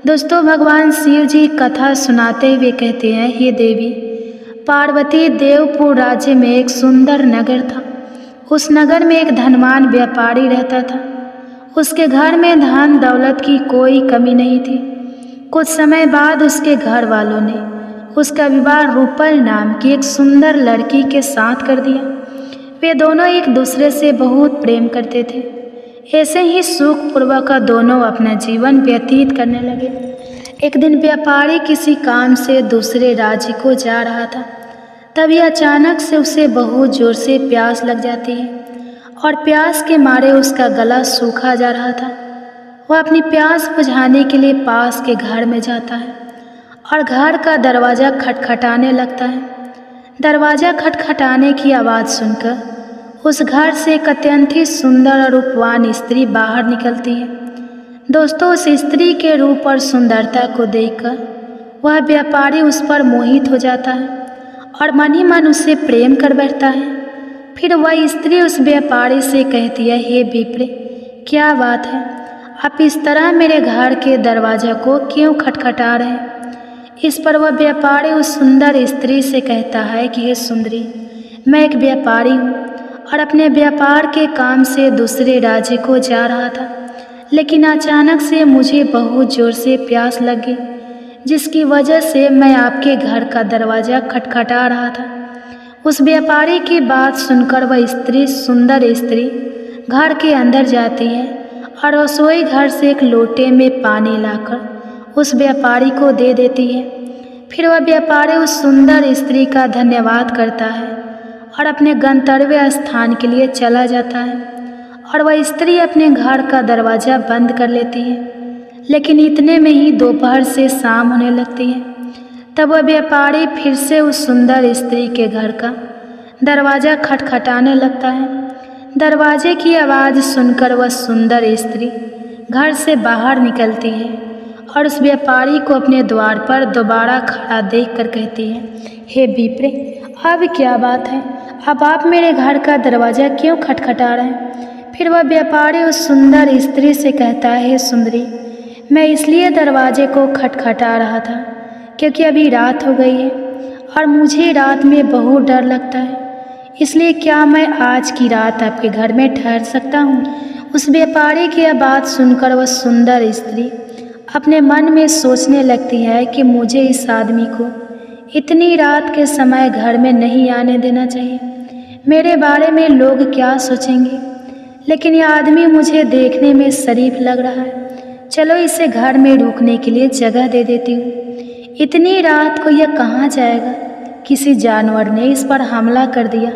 दोस्तों, भगवान शिव जी कथा सुनाते हुए कहते हैं, हे देवी पार्वती, देवपुर राज्य में एक सुंदर नगर था। उस नगर में एक धनवान व्यापारी रहता था। उसके घर में धन दौलत की कोई कमी नहीं थी। कुछ समय बाद उसके घर वालों ने उसका विवाह रूपल नाम की एक सुंदर लड़की के साथ कर दिया। वे दोनों एक दूसरे से बहुत प्रेम करते थे। ऐसे ही सुखपूर्वक दोनों अपना जीवन व्यतीत करने लगे। एक दिन व्यापारी किसी काम से दूसरे राज्य को जा रहा था। तभी अचानक से उसे बहुत जोर से प्यास लग जाती है और प्यास के मारे उसका गला सूखा जा रहा था। वह अपनी प्यास बुझाने के लिए पास के घर में जाता है और घर का दरवाज़ा खटखटाने लगता है। दरवाज़ा खटखटाने की आवाज़ सुनकर उस घर से एक अत्यंत ही सुंदर और रूपवान स्त्री बाहर निकलती है। दोस्तों, उस स्त्री के रूप और सुंदरता को देखकर वह व्यापारी उस पर मोहित हो जाता है और मन ही मन उससे प्रेम कर बैठता है। फिर वह स्त्री उस व्यापारी से कहती है, हे विप्र, क्या बात है, आप इस तरह मेरे घर के दरवाज़ा को क्यों खटखटा रहे हैं? इस पर वह व्यापारी उस सुंदर स्त्री से कहता है कि हे सुंदरी, मैं एक व्यापारी हूँ और अपने व्यापार के काम से दूसरे राज्य को जा रहा था, लेकिन अचानक से मुझे बहुत ज़ोर से प्यास लग गई, जिसकी वजह से मैं आपके घर का दरवाज़ा खटखटा रहा था। उस व्यापारी की बात सुनकर वह सुंदर स्त्री घर के अंदर जाती है और रसोई घर से एक लोटे में पानी लाकर उस व्यापारी को दे देती है। फिर वह व्यापारी उस सुंदर स्त्री का धन्यवाद करता है और अपने गंतव्य स्थान के लिए चला जाता है और वह स्त्री अपने घर का दरवाज़ा बंद कर लेती है। लेकिन इतने में ही दोपहर से शाम होने लगती है। तब वह व्यापारी फिर से उस सुंदर स्त्री के घर का दरवाज़ा खटखटाने लगता है। दरवाजे की आवाज़ सुनकर वह सुंदर स्त्री घर से बाहर निकलती है और उस व्यापारी को अपने द्वार पर दोबारा खड़ा देखकर कहती है, हे विप्र, अब क्या बात है, अब आप मेरे घर का दरवाज़ा क्यों खटखटा रहे हैं? फिर वह व्यापारी उस सुंदर स्त्री से कहता है, हे सुंदरी, मैं इसलिए दरवाजे को खटखटा रहा था क्योंकि अभी रात हो गई है और मुझे रात में बहुत डर लगता है, इसलिए क्या मैं आज की रात आपके घर में ठहर सकता हूँ? उस व्यापारी की यह बात सुनकर वह सुंदर स्त्री अपने मन में सोचने लगती है कि मुझे इस आदमी को इतनी रात के समय घर में नहीं आने देना चाहिए। मेरे बारे में लोग क्या सोचेंगे? लेकिन यह आदमी मुझे देखने में शरीफ लग रहा है। चलो इसे घर में रुकने के लिए जगह दे देती हूँ। इतनी रात को यह कहाँ जाएगा? किसी जानवर ने इस पर हमला कर दिया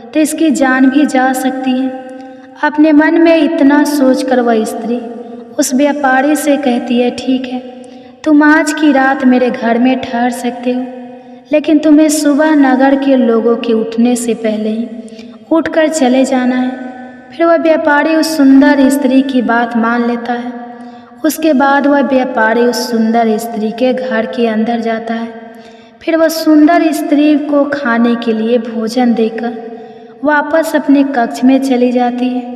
तो इसकी जान भी जा सकती है। अपने मन में इतना सोचकर वह स्त्री उस व्यापारी से कहती है, ठीक है, तुम आज की रात मेरे घर में ठहर सकते हो, लेकिन तुम्हें सुबह नगर के लोगों के उठने से पहले ही उठकर चले जाना है। फिर वह व्यापारी उस सुंदर स्त्री की बात मान लेता है। उसके बाद वह व्यापारी उस सुंदर स्त्री के घर के अंदर जाता है। फिर वह सुंदर स्त्री को खाने के लिए भोजन देकर वापस अपने कक्ष में चली जाती है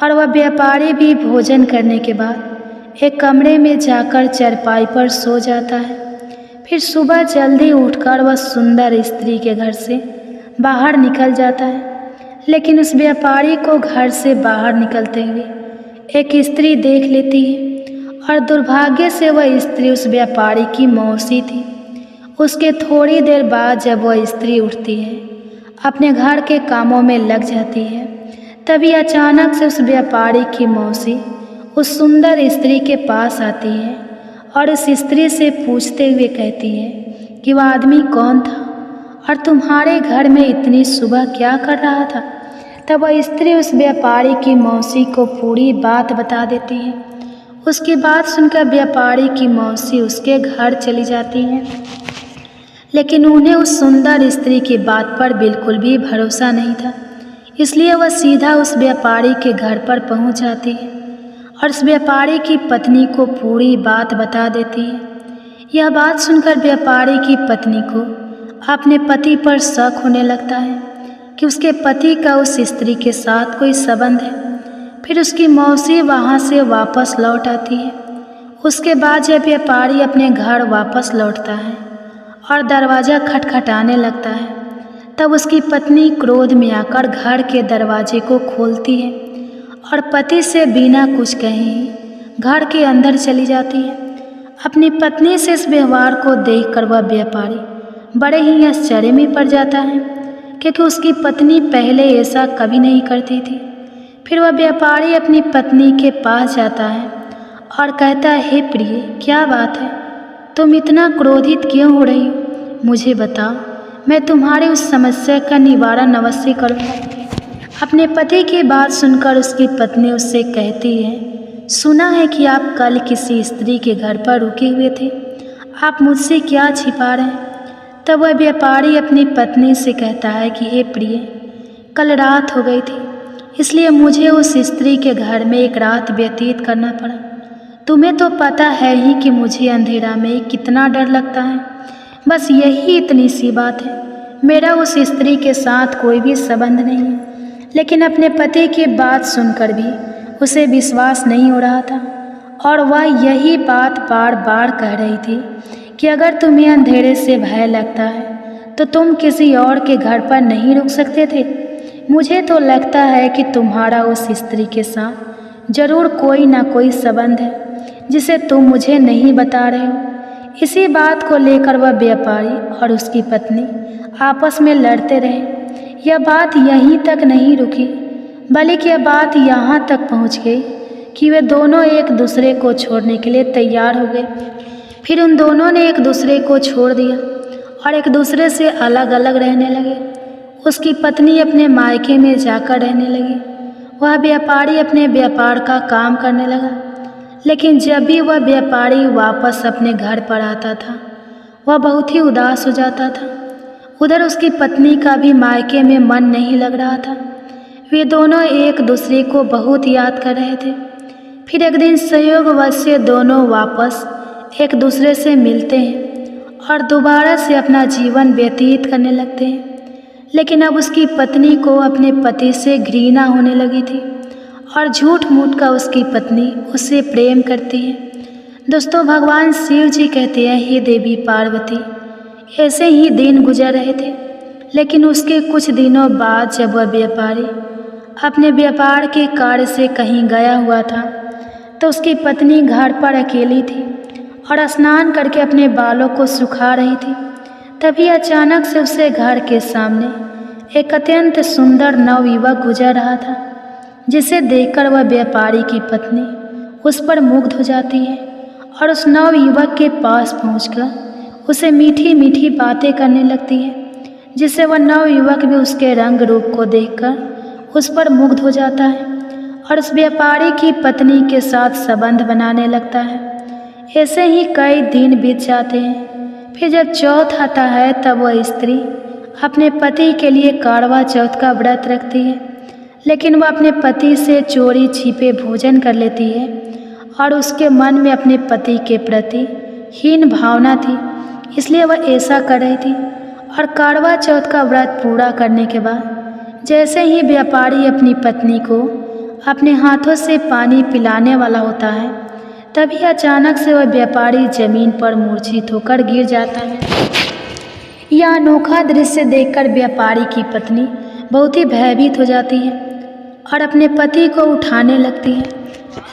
और वह व्यापारी भी भोजन करने के बाद एक कमरे में जाकर चारपाई पर सो जाता है। फिर सुबह जल्दी उठकर वह सुंदर स्त्री के घर से बाहर निकल जाता है, लेकिन उस व्यापारी को घर से बाहर निकलते हुए एक स्त्री देख लेती है और दुर्भाग्य से वह स्त्री उस व्यापारी की मौसी थी। उसके थोड़ी देर बाद जब वह स्त्री उठती है, अपने घर के कामों में लग जाती है, तभी अचानक से उस व्यापारी की मौसी उस सुंदर स्त्री के पास आती है और उस स्त्री से पूछते हुए कहती है कि वह आदमी कौन था और तुम्हारे घर में इतनी सुबह क्या कर रहा था? तब वह स्त्री उस व्यापारी की मौसी को पूरी बात बता देती है। उसकी बात सुनकर व्यापारी की मौसी उसके घर चली जाती है, लेकिन उन्हें उस सुंदर स्त्री की बात पर बिल्कुल भी भरोसा नहीं था, इसलिए वह सीधा उस व्यापारी के घर पर पहुंच जाती है और उस व्यापारी की पत्नी को पूरी बात बता देती है। यह बात सुनकर व्यापारी की पत्नी को अपने पति पर शक होने लगता है कि उसके पति का उस स्त्री के साथ कोई संबंध है। फिर उसकी मौसी वहाँ से वापस लौट आती है। उसके बाद जब व्यापारी अपने घर वापस लौटता है और दरवाज़ा खटखटाने लगता है, तब उसकी पत्नी क्रोध में आकर घर के दरवाजे को खोलती है और पति से बिना कुछ कहे ही घर के अंदर चली जाती है। अपनी पत्नी से इस व्यवहार को देखकर वह व्यापारी बड़े ही आश्चर्य में पड़ जाता है, क्योंकि उसकी पत्नी पहले ऐसा कभी नहीं करती थी। फिर वह व्यापारी अपनी पत्नी के पास जाता है और कहता है, हे प्रिय, क्या बात है, तुम इतना क्रोधित क्यों हो रही हो? मुझे बताओ, मैं तुम्हारी उस समस्या का निवारण अवश्य करूँगा। अपने पति की बात सुनकर उसकी पत्नी उससे कहती है, सुना है कि आप कल किसी स्त्री के घर पर रुके हुए थे, आप मुझसे क्या छिपा रहे हैं? तब वह व्यापारी अपनी पत्नी से कहता है कि हे प्रिय, कल रात हो गई थी, इसलिए मुझे उस स्त्री के घर में एक रात व्यतीत करना पड़ा। तुम्हें तो पता है ही कि मुझे अंधेरा में कितना डर लगता है। बस यही इतनी सी बात है। मेरा उस स्त्री के साथ कोई भी संबंध नहीं है। लेकिन अपने पति की बात सुनकर भी उसे विश्वास नहीं हो रहा था और वह यही बात बार बार कह रही थी कि अगर तुम्हें अंधेरे से भय लगता है तो तुम किसी और के घर पर नहीं रुक सकते थे। मुझे तो लगता है कि तुम्हारा उस स्त्री के साथ जरूर कोई ना कोई संबंध है जिसे तुम मुझे नहीं बता रहे हो। इसी बात को लेकर वह व्यापारी और उसकी पत्नी आपस में लड़ते रहे। यह बात यहीं तक नहीं रुकी, बल्कि यह बात यहाँ तक पहुँच गई कि वे दोनों एक दूसरे को छोड़ने के लिए तैयार हो गए। फिर उन दोनों ने एक दूसरे को छोड़ दिया और एक दूसरे से अलग अलग रहने लगे। उसकी पत्नी अपने मायके में जाकर रहने लगी, वह व्यापारी अपने व्यापार का काम करने लगा। लेकिन जब भी वह व्यापारी वापस अपने घर पर आता था, वह बहुत ही उदास हो जाता था। उधर उसकी पत्नी का भी मायके में मन नहीं लग रहा था। वे दोनों एक दूसरे को बहुत याद कर रहे थे। फिर एक दिन संयोगवश से दोनों वापस एक दूसरे से मिलते हैं और दोबारा से अपना जीवन व्यतीत करने लगते हैं। लेकिन अब उसकी पत्नी को अपने पति से घृणा होने लगी थी और झूठ मूठ का उसकी पत्नी उससे प्रेम करती है। दोस्तों, भगवान शिव जी कहते हैं, हे देवी पार्वती, ऐसे ही दिन गुजर रहे थे। लेकिन उसके कुछ दिनों बाद जब वह व्यापारी अपने व्यापार के कार्य से कहीं गया हुआ था, तो उसकी पत्नी घर पर अकेली थी और स्नान करके अपने बालों को सुखा रही थी। तभी अचानक से उसके घर के सामने एक अत्यंत सुंदर नवयुवक गुजर रहा था, जिसे देखकर वह व्यापारी की पत्नी उस पर मुग्ध हो जाती है और उस नवयुवक के पास पहुंचकर उसे मीठी मीठी बातें करने लगती है, जिससे वह नवयुवक भी उसके रंग रूप को देखकर उस पर मुग्ध हो जाता है और उस व्यापारी की पत्नी के साथ संबंध बनाने लगता है। ऐसे ही कई दिन बीत जाते हैं। फिर जब चौथ आता है, तब वह स्त्री अपने पति के लिए करवा चौथ का व्रत रखती है। लेकिन वह अपने पति से चोरी छिपे भोजन कर लेती है और उसके मन में अपने पति के प्रति हीन भावना थी, इसलिए वह ऐसा कर रही थी। और करवा चौथ का व्रत पूरा करने के बाद जैसे ही व्यापारी अपनी पत्नी को अपने हाथों से पानी पिलाने वाला होता है, तभी अचानक से वह व्यापारी जमीन पर मूर्छित होकर गिर जाता है। यह अनोखा दृश्य देखकर व्यापारी की पत्नी बहुत ही भयभीत हो जाती है और अपने पति को उठाने लगती है।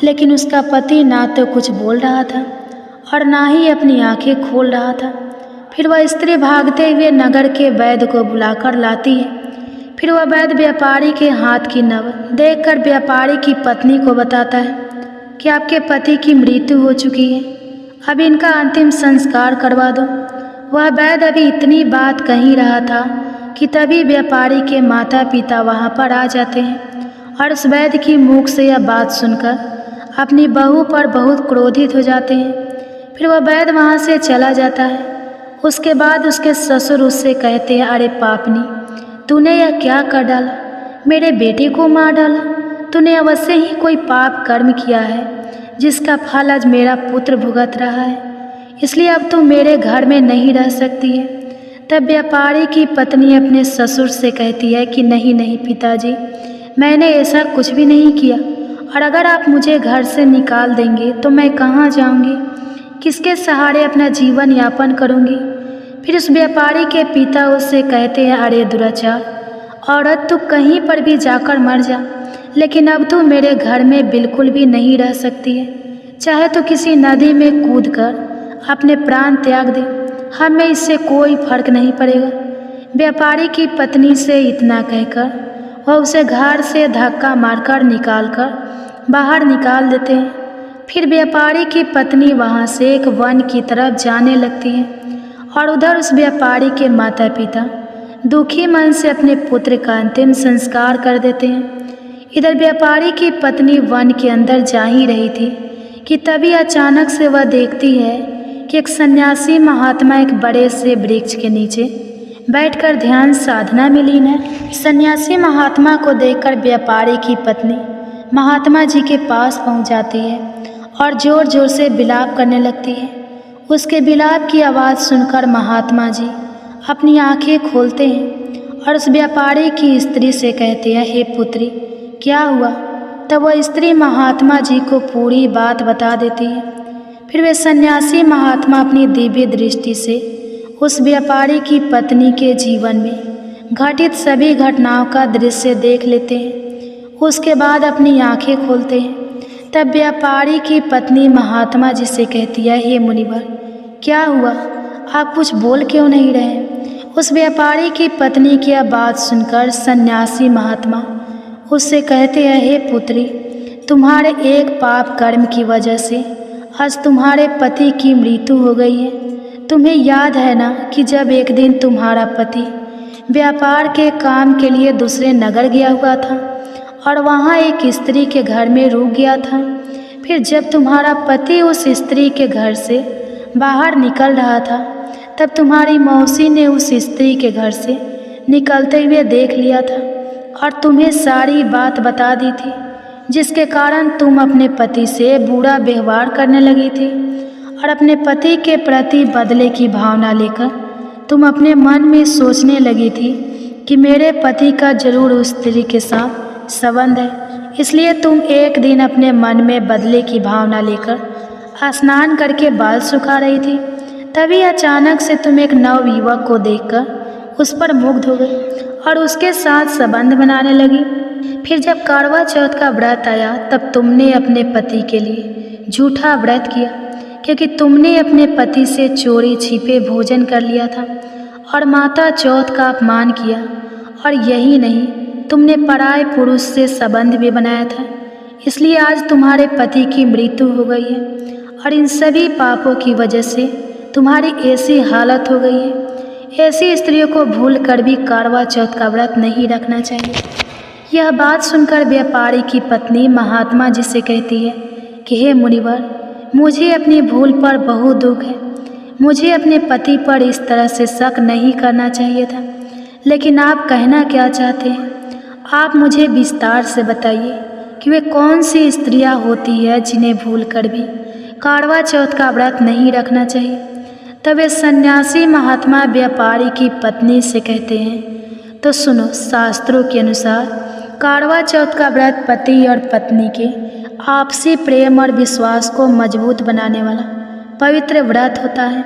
लेकिन उसका पति ना तो कुछ बोल रहा था और ना ही अपनी आंखें खोल रहा था। फिर वह स्त्री भागते हुए नगर के वैद्य को बुलाकर लाती है। फिर वह वैद्य व्यापारी के हाथ की नव देखकर व्यापारी की पत्नी को बताता है कि आपके पति की मृत्यु हो चुकी है, अब इनका अंतिम संस्कार करवा दो। वह वैद्य अभी इतनी बात कह ही रहा था कि तभी व्यापारी के माता पिता वहाँ पर आ जाते हैं और उस वैद्य की मुख से यह बात सुनकर अपनी बहू पर बहुत क्रोधित हो जाते हैं। फिर वह वैद्य वहाँ से चला जाता है। उसके बाद उसके ससुर उससे कहते हैं, अरे पापनी, तूने यह क्या कर डाला, मेरे बेटे को मार डाला। तूने अवश्य ही कोई पाप कर्म किया है जिसका फल आज मेरा पुत्र भुगत रहा है, इसलिए अब तू मेरे घर में नहीं रह सकती है। तब व्यापारी की पत्नी अपने ससुर से कहती है कि नहीं नहीं पिताजी, मैंने ऐसा कुछ भी नहीं किया और अगर आप मुझे घर से निकाल देंगे तो मैं कहाँ जाऊँगी, किसके सहारे अपना जीवन यापन करूँगी। फिर उस व्यापारी के पिता उससे कहते हैं, अरे दुराचार औरत, तू कहीं पर भी जाकर मर जा, लेकिन अब तू मेरे घर में बिल्कुल भी नहीं रह सकती है। चाहे तो किसी नदी में कूदकर अपने प्राण त्याग दे, हमें इससे कोई फर्क नहीं पड़ेगा। व्यापारी की पत्नी से इतना कहकर वह उसे घर से धक्का मारकर बाहर निकाल देते हैं। फिर व्यापारी की पत्नी वहाँ से एक वन की तरफ जाने लगती है और उधर उस व्यापारी के माता पिता दुखी मन से अपने पुत्र का अंतिम संस्कार कर देते हैं। इधर व्यापारी की पत्नी वन के अंदर जा ही रही थी कि तभी अचानक से वह देखती है कि एक सन्यासी महात्मा एक बड़े से वृक्ष के नीचे बैठकर ध्यान साधना में लीन है। सन्यासी महात्मा को देखकर व्यापारी की पत्नी महात्मा जी के पास पहुंच जाती है और जोर जोर से विलाप करने लगती है। उसके विलाप की आवाज़ सुनकर महात्मा जी अपनी आंखें खोलते हैं और उस व्यापारी की स्त्री से कहते हैं, हे पुत्री, क्या हुआ। तब वह स्त्री महात्मा जी को पूरी बात बता देती है। फिर वे सन्यासी महात्मा अपनी दिव्य दृष्टि से उस व्यापारी की पत्नी के जीवन में घटित सभी घटनाओं का दृश्य देख लेते हैं। उसके बाद अपनी आंखें खोलते हैं। तब व्यापारी की पत्नी महात्मा जी से कहती है, हे मुनिवर, क्या हुआ, आप कुछ बोल क्यों नहीं रहे। उस व्यापारी की पत्नी की यह बात सुनकर सन्यासी महात्मा उससे कहते हैं, हे पुत्री, तुम्हारे एक पाप कर्म की वजह से आज तुम्हारे पति की मृत्यु हो गई है। तुम्हें याद है ना कि जब एक दिन तुम्हारा पति व्यापार के काम के लिए दूसरे नगर गया हुआ था और वहाँ एक स्त्री के घर में रुक गया था। फिर जब तुम्हारा पति उस स्त्री के घर से बाहर निकल रहा था, तब तुम्हारी मौसी ने उस स्त्री के घर से निकलते हुए देख लिया था और तुम्हें सारी बात बता दी थी, जिसके कारण तुम अपने पति से बुरा व्यवहार करने लगी थी और अपने पति के प्रति बदले की भावना लेकर तुम अपने मन में सोचने लगी थी कि मेरे पति का जरूर उस स्त्री के साथ संबंध है। इसलिए तुम एक दिन अपने मन में बदले की भावना लेकर स्नान करके बाल सुखा रही थी। तभी अचानक से तुम एक नव युवक को देखकर उस पर मुग्ध हो गई और उसके साथ संबंध बनाने लगी। फिर जब करवा चौथ का व्रत आया, तब तुमने अपने पति के लिए झूठा व्रत किया, क्योंकि तुमने अपने पति से चोरी छिपे भोजन कर लिया था और माता चौथ का अपमान किया। और यही नहीं, तुमने पराये पुरुष से संबंध भी बनाया था। इसलिए आज तुम्हारे पति की मृत्यु हो गई है और इन सभी पापों की वजह से तुम्हारी ऐसी हालत हो गई है। ऐसी स्त्रियों को भूल कर भी करवा चौथ का व्रत नहीं रखना चाहिए। यह बात सुनकर व्यापारी की पत्नी महात्मा जी से कहती है कि हे मुनिवर, मुझे अपनी भूल पर बहुत दुख है। मुझे अपने पति पर इस तरह से शक नहीं करना चाहिए था। लेकिन आप कहना क्या चाहते हैं? आप मुझे विस्तार से बताइए कि वे कौन सी स्त्रियां होती है जिन्हें भूल कर भी करवा चौथ का व्रत नहीं रखना चाहिए। तब वे सन्यासी महात्मा व्यापारी की पत्नी से कहते हैं, तो सुनो, शास्त्रों के अनुसार करवा चौथ का व्रत पति और पत्नी के आपसी प्रेम और विश्वास को मजबूत बनाने वाला पवित्र व्रत होता है।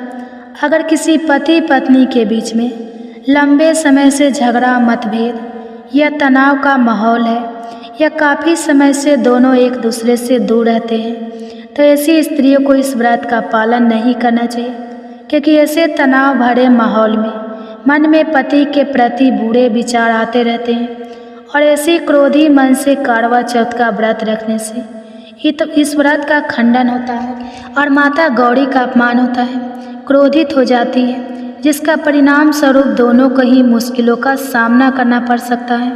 अगर किसी पति पत्नी के बीच में लंबे समय से झगड़ा, मतभेद या तनाव का माहौल है या काफ़ी समय से दोनों एक दूसरे से दूर रहते हैं, तो ऐसी स्त्रियों को इस व्रत का पालन नहीं करना चाहिए, क्योंकि ऐसे तनाव भरे माहौल में मन में पति के प्रति बुरे विचार आते रहते हैं और ऐसे क्रोधी मन से करवा चौथ का व्रत रखने से इस व्रत का खंडन होता है और माता गौरी का अपमान होता है, क्रोधित हो जाती है, जिसका परिणाम स्वरूप दोनों को ही मुश्किलों का सामना करना पड़ सकता है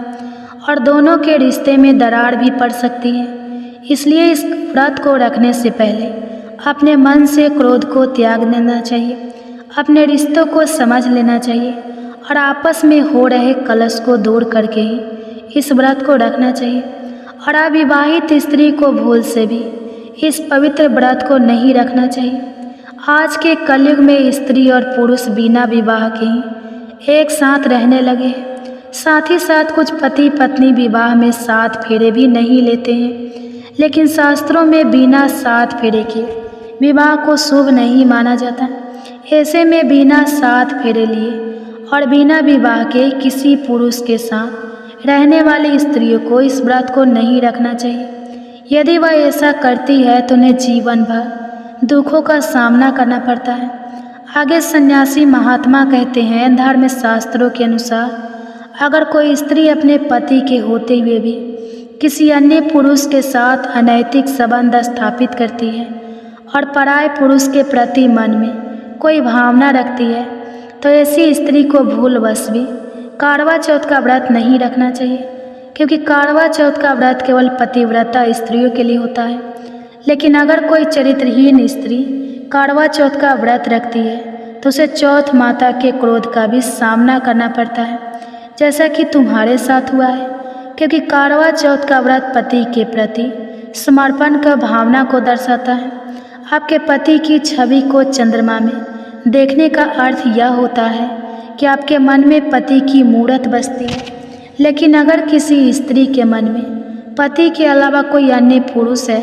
और दोनों के रिश्ते में दरार भी पड़ सकती है। इसलिए इस व्रत को रखने से पहले अपने मन से क्रोध को त्याग देना चाहिए, अपने रिश्तों को समझ लेना चाहिए और आपस में हो रहे कलश को दूर करके ही इस व्रत को रखना चाहिए। और अविवाहित स्त्री को भूल से भी इस पवित्र व्रत को नहीं रखना चाहिए। आज के कलयुग में स्त्री और पुरुष बिना विवाह के ही एक साथ रहने लगे हैं। साथ ही साथ कुछ पति पत्नी विवाह में साथ फेरे भी नहीं लेते हैं, लेकिन शास्त्रों में बिना 7 फेरे के विवाह को शुभ नहीं माना जाता। ऐसे में बिना 7 फेरे लिए और बिना विवाह के किसी पुरुष के साथ रहने वाली स्त्रियों को इस व्रत को नहीं रखना चाहिए। यदि वह ऐसा करती है तो उन्हें जीवन भर दुखों का सामना करना पड़ता है। आगे सन्यासी महात्मा कहते हैं, धर्म शास्त्रों के अनुसार अगर कोई स्त्री अपने पति के होते हुए भी किसी अन्य पुरुष के साथ अनैतिक संबंध स्थापित करती है और पराये पुरुष के प्रति मन में कोई भावना रखती है तो ऐसी स्त्री को भूलवश भी करवा चौथ का व्रत नहीं रखना चाहिए, क्योंकि करवा चौथ का व्रत केवल पतिव्रता स्त्रियों के लिए होता है। लेकिन अगर कोई चरित्रहीन स्त्री करवा चौथ का व्रत रखती है तो उसे चौथ माता के क्रोध का भी सामना करना पड़ता है, जैसा कि तुम्हारे साथ हुआ है। क्योंकि करवा चौथ का व्रत पति के प्रति समर्पण का भावना को दर्शाता है। आपके पति की छवि को चंद्रमा में देखने का अर्थ यह होता है कि आपके मन में पति की मूरत बसती है। लेकिन अगर किसी स्त्री के मन में पति के अलावा कोई अन्य पुरुष है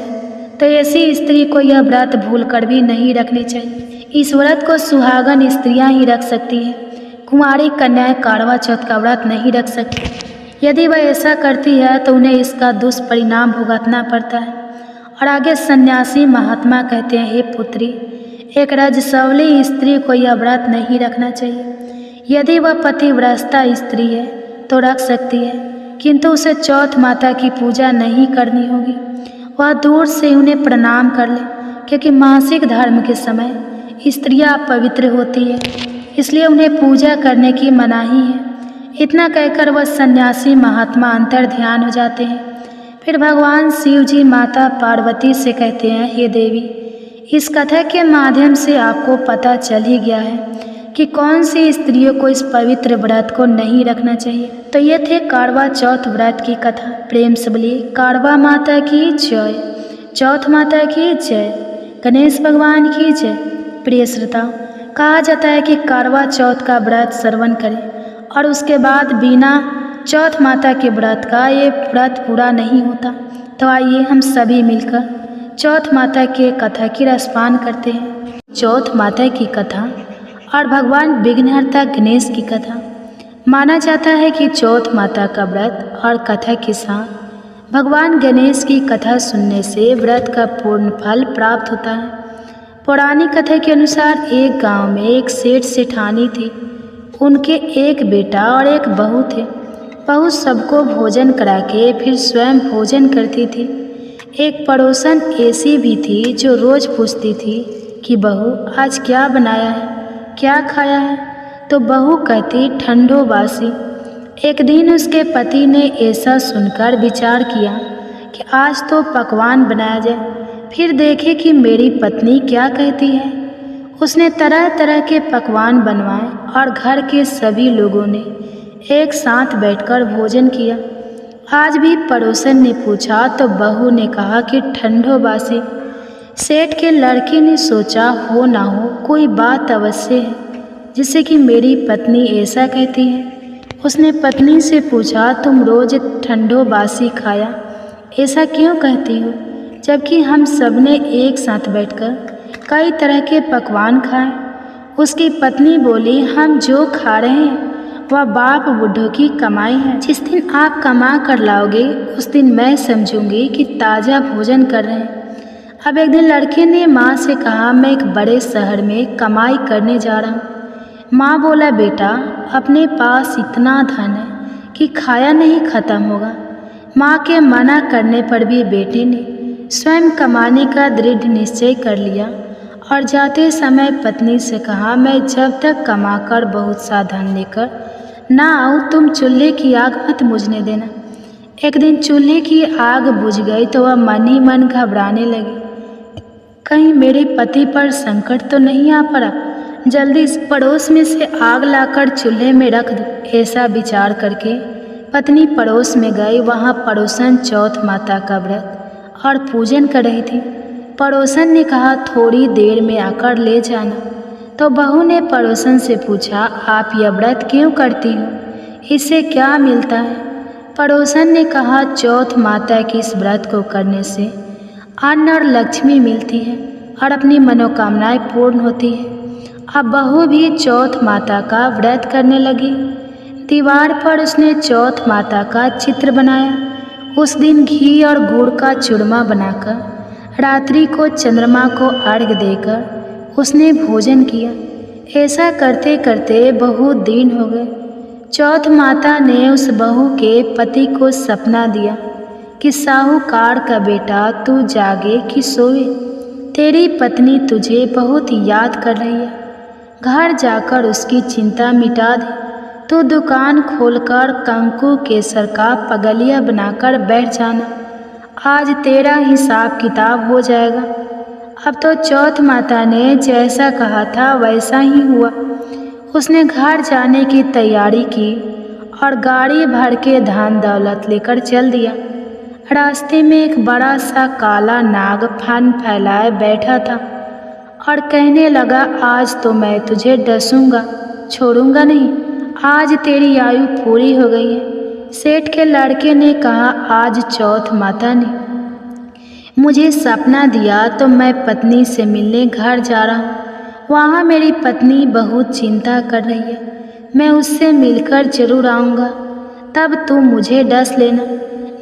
तो ऐसी स्त्री को यह व्रत भूलकर भी नहीं रखनी चाहिए। इस व्रत को सुहागन स्त्रियां ही रख सकती हैं। कुंवारी कन्याएं करवा चौथ का व्रत नहीं रख सकती। यदि वह ऐसा करती है तो उन्हें इसका दुष्परिणाम भुगतना पड़ता है। और आगे सन्यासी महात्मा कहते हैं, हे पुत्री, एक रजस्वली स्त्री को यह व्रत नहीं रखना चाहिए। यदि वह पतिव्रता स्त्री है तो रख सकती है, किंतु उसे चौथ माता की पूजा नहीं करनी होगी। वह दूर से उन्हें प्रणाम कर ले, क्योंकि मासिक धर्म के समय स्त्रियां पवित्र होती है, इसलिए उन्हें पूजा करने की मनाही है। इतना कहकर वह सन्यासी महात्मा अंतर ध्यान हो जाते हैं। फिर भगवान शिव जी माता पार्वती से कहते हैं, हे देवी, इस कथा के माध्यम से आपको पता चल ही गया है कि कौन सी स्त्रियों को इस पवित्र व्रत को नहीं रखना चाहिए। तो ये थे करवा चौथ व्रत की कथा। प्रेम से बोलिए करवा माता की जय, चौथ माता की जय, गणेश भगवान की जय। प्रिय श्रोताओ, कहा जाता है कि करवा चौथ का व्रत श्रवण करें और उसके बाद बिना चौथ माता के व्रत का ये व्रत पूरा नहीं होता। तो आइए हम सभी मिलकर चौथ माता के कथा की रसपान करते हैं। चौथ माता की कथा और भगवान विघ्नहर्ता गणेश की कथा। माना जाता है कि चौथ माता का व्रत और कथा के साथ भगवान गणेश की कथा सुनने से व्रत का पूर्ण फल प्राप्त होता है। पौराणिक कथा के अनुसार एक गांव में एक सेठ सेठानी थी। उनके एक बेटा और एक बहू थे। बहू सबको भोजन करा के फिर स्वयं भोजन करती थी। एक पड़ोसन ऐसी भी थी जो रोज़ पूछती थी कि बहू आज क्या बनाया है, क्या खाया है, तो बहू कहती ठंडो बासी। एक दिन उसके पति ने ऐसा सुनकर विचार किया कि आज तो पकवान बनाया जाए, फिर देखे कि मेरी पत्नी क्या कहती है। उसने तरह तरह के पकवान बनवाए और घर के सभी लोगों ने एक साथ बैठकर भोजन किया। आज भी पड़ोसन ने पूछा तो बहू ने कहा कि ठंडो बासी। सेठ के लड़के ने सोचा हो ना हो कोई बात अवश्य है जिससे कि मेरी पत्नी ऐसा कहती है। उसने पत्नी से पूछा तुम रोज ठंडो बासी खाया ऐसा क्यों कहती हो, जबकि हम सब ने एक साथ बैठकर कई तरह के पकवान खाए। उसकी पत्नी बोली हम जो खा रहे हैं वह बाप बूढ़ों की कमाई है। जिस दिन आप कमा कर लाओगे उस दिन मैं समझूंगी कि ताज़ा भोजन कर रहे हैं। अब एक दिन लड़के ने माँ से कहा मैं एक बड़े शहर में कमाई करने जा रहा हूँ। माँ बोला बेटा अपने पास इतना धन है कि खाया नहीं खत्म होगा। माँ के मना करने पर भी बेटे ने स्वयं कमाने का दृढ़ निश्चय कर लिया और जाते समय पत्नी से कहा मैं जब तक कमाकर बहुत सा धन लेकर ना आऊँ तुम चूल्हे की आग मत बुझने देना। एक दिन चूल्हे की आग बुझ गई तो वह मन ही मन घबराने लगी, कहीं मेरे पति पर संकट तो नहीं आ पड़ा, जल्दी पड़ोस में से आग लाकर चूल्हे में रख दूँ। ऐसा विचार करके पत्नी पड़ोस में गई। वहाँ पड़ोसन चौथ माता का व्रत और पूजन कर रही थी। पड़ोसन ने कहा थोड़ी देर में आकर ले जाना। तो बहू ने पड़ोसन से पूछा आप यह व्रत क्यों करती हो, इससे क्या मिलता है। पड़ोसन ने कहा चौथ माता की इस व्रत को करने से अन्न और लक्ष्मी मिलती है और अपनी मनोकामनाएं पूर्ण होती है। अब बहू भी चौथ माता का व्रत करने लगी। दीवार पर उसने चौथ माता का चित्र बनाया। उस दिन घी और गुड़ का चूरमा बनाकर रात्रि को चंद्रमा को अर्घ्य देकर उसने भोजन किया। ऐसा करते करते बहुत दिन हो गए। चौथ माता ने उस बहू के पति को सपना दिया कि साहूकार का बेटा तू जागे कि सोए, तेरी पत्नी तुझे बहुत याद कर रही है। घर जाकर उसकी चिंता मिटा दे। तू दुकान खोलकर कंकु केसर का पगलिया बनाकर बैठ जाना। आज तेरा हिसाब किताब हो जाएगा। अब तो चौथ माता ने जैसा कहा था वैसा ही हुआ। उसने घर जाने की तैयारी की और गाड़ी भर के धन दौलत लेकर चल दिया। रास्ते में एक बड़ा सा काला नाग फन फैलाए बैठा था और कहने लगा, आज तो मैं तुझे डसूंगा, छोड़ूंगा नहीं। आज तेरी आयु पूरी हो गई है। सेठ के लड़के ने कहा, आज चौथ माता ने मुझे सपना दिया तो मैं पत्नी से मिलने घर जा रहा हूँ। वहाँ मेरी पत्नी बहुत चिंता कर रही है। मैं उससे मिलकर जरूर आऊँगा, तब तुम मुझे डस लेना।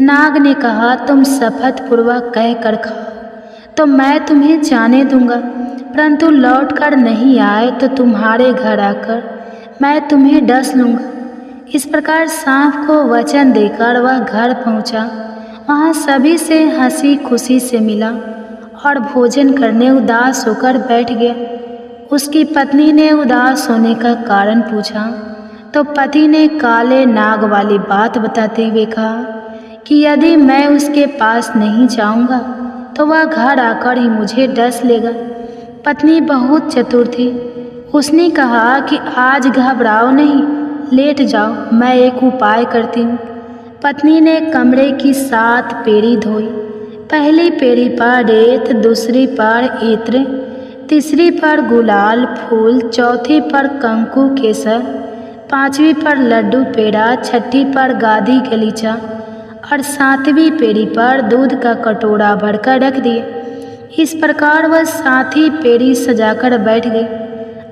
नाग ने कहा, तुम शपथ पूर्वक कह कर खाओ तो मैं तुम्हें जाने दूंगा, परंतु लौट कर नहीं आए तो तुम्हारे घर आकर मैं तुम्हें डस लूँगा। इस प्रकार सांप को वचन देकर वह घर पहुँचा। वहाँ सभी से हंसी खुशी से मिला और भोजन करने उदास होकर बैठ गया। उसकी पत्नी ने उदास होने का कारण पूछा तो पति ने काले नाग वाली बात बताते हुए कहा कि यदि मैं उसके पास नहीं जाऊंगा तो वह घर आकर ही मुझे डस लेगा। पत्नी बहुत चतुर थी। उसने कहा कि आज घबराओ नहीं, लेट जाओ, मैं एक उपाय करती हूँ। पत्नी ने कमरे की 7 पेड़ी धोई। पहली पेड़ी पर रेत, दूसरी पर इत्र, तीसरी पर गुलाल फूल, चौथी पर कंकु केसर, 5वीं पर लड्डू पेड़ा, 6ठी पर गाधी गलीचा और 7वीं पेड़ी पर दूध का कटोरा भरकर रख दिए। इस प्रकार वह 7वीं पेड़ी सजाकर बैठ गई।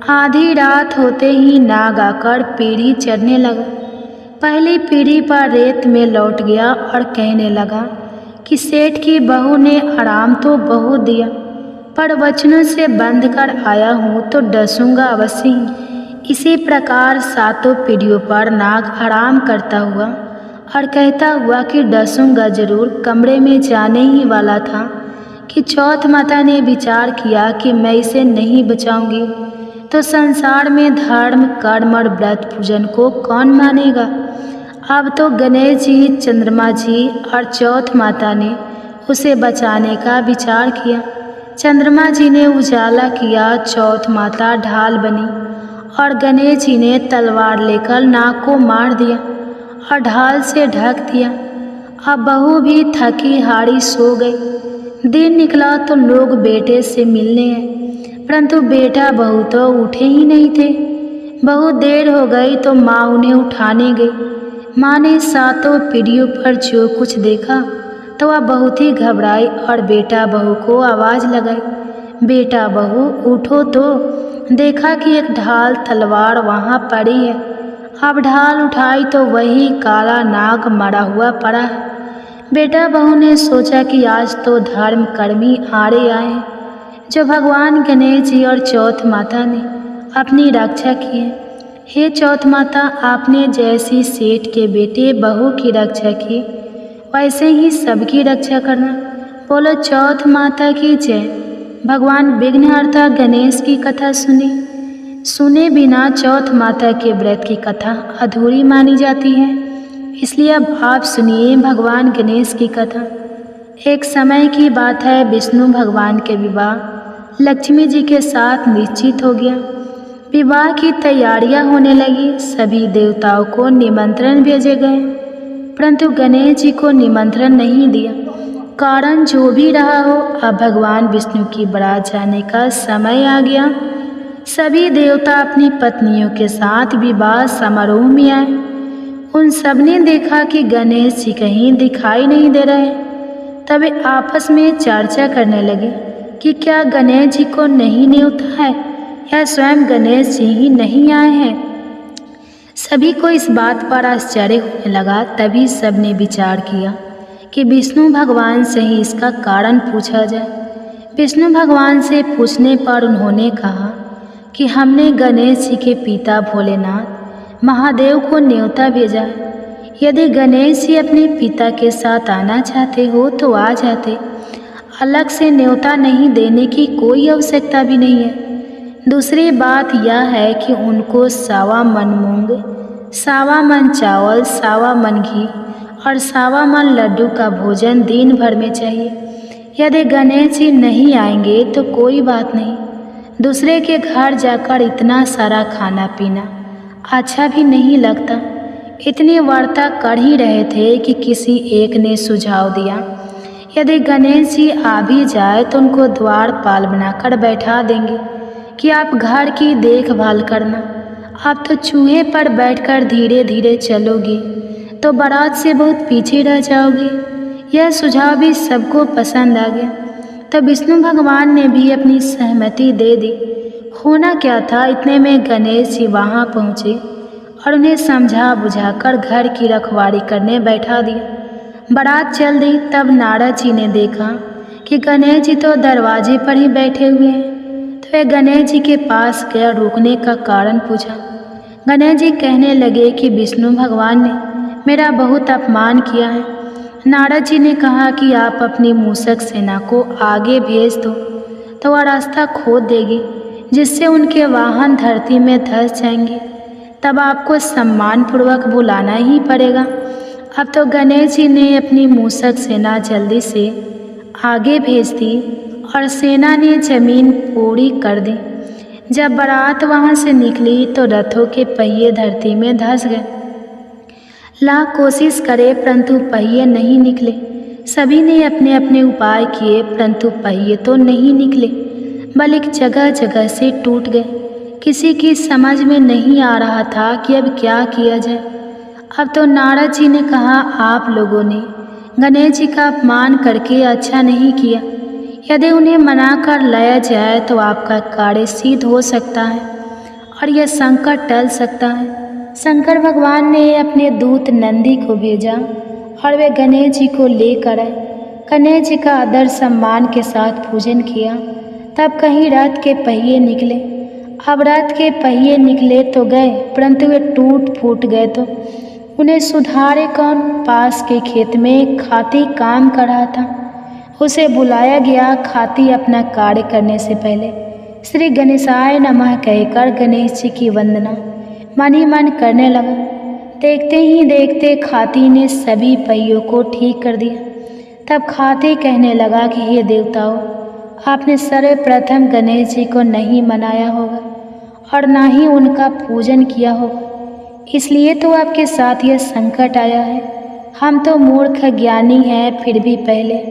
आधी रात होते ही नाग आकर पीढ़ी चढ़ने लगा। पहली पीढ़ी पर रेत में लौट गया और कहने लगा कि सेठ की बहू ने आराम तो बहुत दिया, पर वचनों से बंध कर आया हूँ तो डसूंगा अवश्य ही। इसी प्रकार 7 पीढ़ियों पर नाग आराम करता हुआ और कहता हुआ कि डसूंगा जरूर कमरे में जाने ही वाला था कि चौथ माता ने विचार किया कि मैं इसे नहीं बचाऊंगी तो संसार में धर्म, कर्म और व्रत पूजन को कौन मानेगा। अब तो गणेश जी, चंद्रमा जी और चौथ माता ने उसे बचाने का विचार किया। चंद्रमा जी ने उजाला किया, चौथ माता ढाल बनी और गणेश जी ने तलवार लेकर नाग को मार दिया और ढाल से ढक दिया। अब बहू भी थकी हारी सो गई। दिन निकला तो लोग बेटे से मिलने आए, परंतु बेटा बहू तो उठे ही नहीं थे। बहुत देर हो गई तो माँ उन्हें उठाने गई। माँ ने 7 पीढ़ियों पर जो कुछ देखा तो वह बहुत ही घबराई और बेटा बहू को आवाज़ लगाई, बेटा बहू उठो। तो देखा कि एक ढाल तलवार वहाँ पड़ी है। अब ढाल उठाई तो वही काला नाग मरा हुआ पड़ा है। बेटा बहू ने सोचा कि आज तो धर्म कर्मी आड़े आए जो भगवान गणेश जी और चौथ माता ने अपनी रक्षा की है। हे चौथ माता, आपने जैसी सेठ के बेटे बहू की रक्षा की वैसे ही सबकी रक्षा करना। बोलो चौथ माता की जय। भगवान विघ्नहर्ता गणेश की कथा सुने बिना चौथ माता के व्रत की कथा अधूरी मानी जाती है। इसलिए अब आप सुनिए भगवान गणेश की कथा। एक समय की बात है, विष्णु भगवान के विवाह लक्ष्मी जी के साथ निश्चित हो गया। विवाह की तैयारियां होने लगी। सभी देवताओं को निमंत्रण भेजे गए, परंतु गणेश जी को निमंत्रण नहीं दिया। कारण जो भी रहा हो, अब भगवान विष्णु की बारात जाने का समय आ गया। सभी देवता अपनी पत्नियों के साथ विवाह समारोह में आए। उन सब ने देखा कि गणेश जी कहीं दिखाई नहीं दे रहे। तब वे आपस में चर्चा करने लगे कि क्या गणेश जी को नहीं न्योता है या स्वयं गणेश जी ही नहीं आए हैं। सभी को इस बात पर आश्चर्य होने लगा। तभी सबने विचार किया कि विष्णु भगवान से ही इसका कारण पूछा जाए। विष्णु भगवान से पूछने पर उन्होंने कहा कि हमने गणेश जी के पिता भोलेनाथ महादेव को न्योता भेजा है। यदि गणेश जी अपने पिता के साथ आना चाहते हो तो आ जाते, अलग से न्योता नहीं देने की कोई आवश्यकता भी नहीं है। दूसरी बात यह है कि उनको 1.25 मन मूंग, 1.25 मन चावल, 1.25 मन घी और 1.25 मन लड्डू का भोजन दिन भर में चाहिए। यदि गणेश जी नहीं आएंगे तो कोई बात नहीं, दूसरे के घर जाकर इतना सारा खाना पीना अच्छा भी नहीं लगता। इतनी वार्ता कर ही रहे थे कि किसी एक ने सुझाव दिया, यदि गणेश जी आ भी जाए तो उनको द्वारपाल बनाकर बैठा देंगे कि आप घर की देखभाल करना। आप तो चूहे पर बैठकर धीरे धीरे चलोगे तो बारात से बहुत पीछे रह जाओगे। यह सुझाव भी सबको पसंद आ गया। तब विष्णु भगवान ने भी अपनी सहमति दे दी। होना क्या था, इतने में गणेश जी वहाँ पहुँचे और उन्हें समझा बुझाकर घर की रखवाली करने बैठा दिया। बारात चल दी। तब नारद जी ने देखा कि गणेश जी तो दरवाजे पर ही बैठे हुए हैं। तो वे गणेश जी के पास गया, रोकने का कारण पूछा। गणेश जी कहने लगे कि विष्णु भगवान ने मेरा बहुत अपमान किया है। नारद जी ने कहा कि आप अपनी मूषक सेना को आगे भेज दो तो वह रास्ता खोद देगी, जिससे उनके वाहन धरती में धंस जाएंगे। तब आपको सम्मानपूर्वक बुलाना ही पड़ेगा। अब तो गणेश जी ने अपनी मूषक सेना जल्दी से आगे भेज दी और सेना ने जमीन पूरी कर दी। जब बारात वहाँ से निकली तो रथों के पहिए धरती में धंस गए। लाख कोशिश करे परंतु पहिए नहीं निकले। सभी ने अपने अपने उपाय किए परंतु पहिए तो नहीं निकले, बल्कि जगह जगह से टूट गए। किसी की समझ में नहीं आ रहा था कि अब क्या किया जाए। अब तो नारद जी ने कहा, आप लोगों ने गणेश जी का अपमान करके अच्छा नहीं किया। यदि उन्हें मना कर लाया जाए तो आपका कार्य सिद्ध हो सकता है और यह संकट टल सकता है। शंकर भगवान ने अपने दूत नंदी को भेजा और वे गणेश जी को लेकर आए। गणेश जी का आदर सम्मान के साथ पूजन किया। तब कहीं रथ के पहिए निकले। अब रथ के पहिए निकले तो गए परंतु वे टूट फूट गए तो उन्हें सुधारे कौन। पास के खेत में खाती काम कर रहा था, उसे बुलाया गया। खाती अपना कार्य करने से पहले श्री गणेशाय नमः कहकर गणेश जी की वंदना मन ही मन करने लगा। देखते ही देखते खाती ने सभी पहियों को ठीक कर दिया। तब खाती कहने लगा कि हे देवताओं, आपने सर्वप्रथम गणेश जी को नहीं मनाया होगा और ना ही उनका पूजन किया होगा, इसलिए तो आपके साथ यह संकट आया है। हम तो मूर्ख ज्ञानी हैं, फिर भी पहले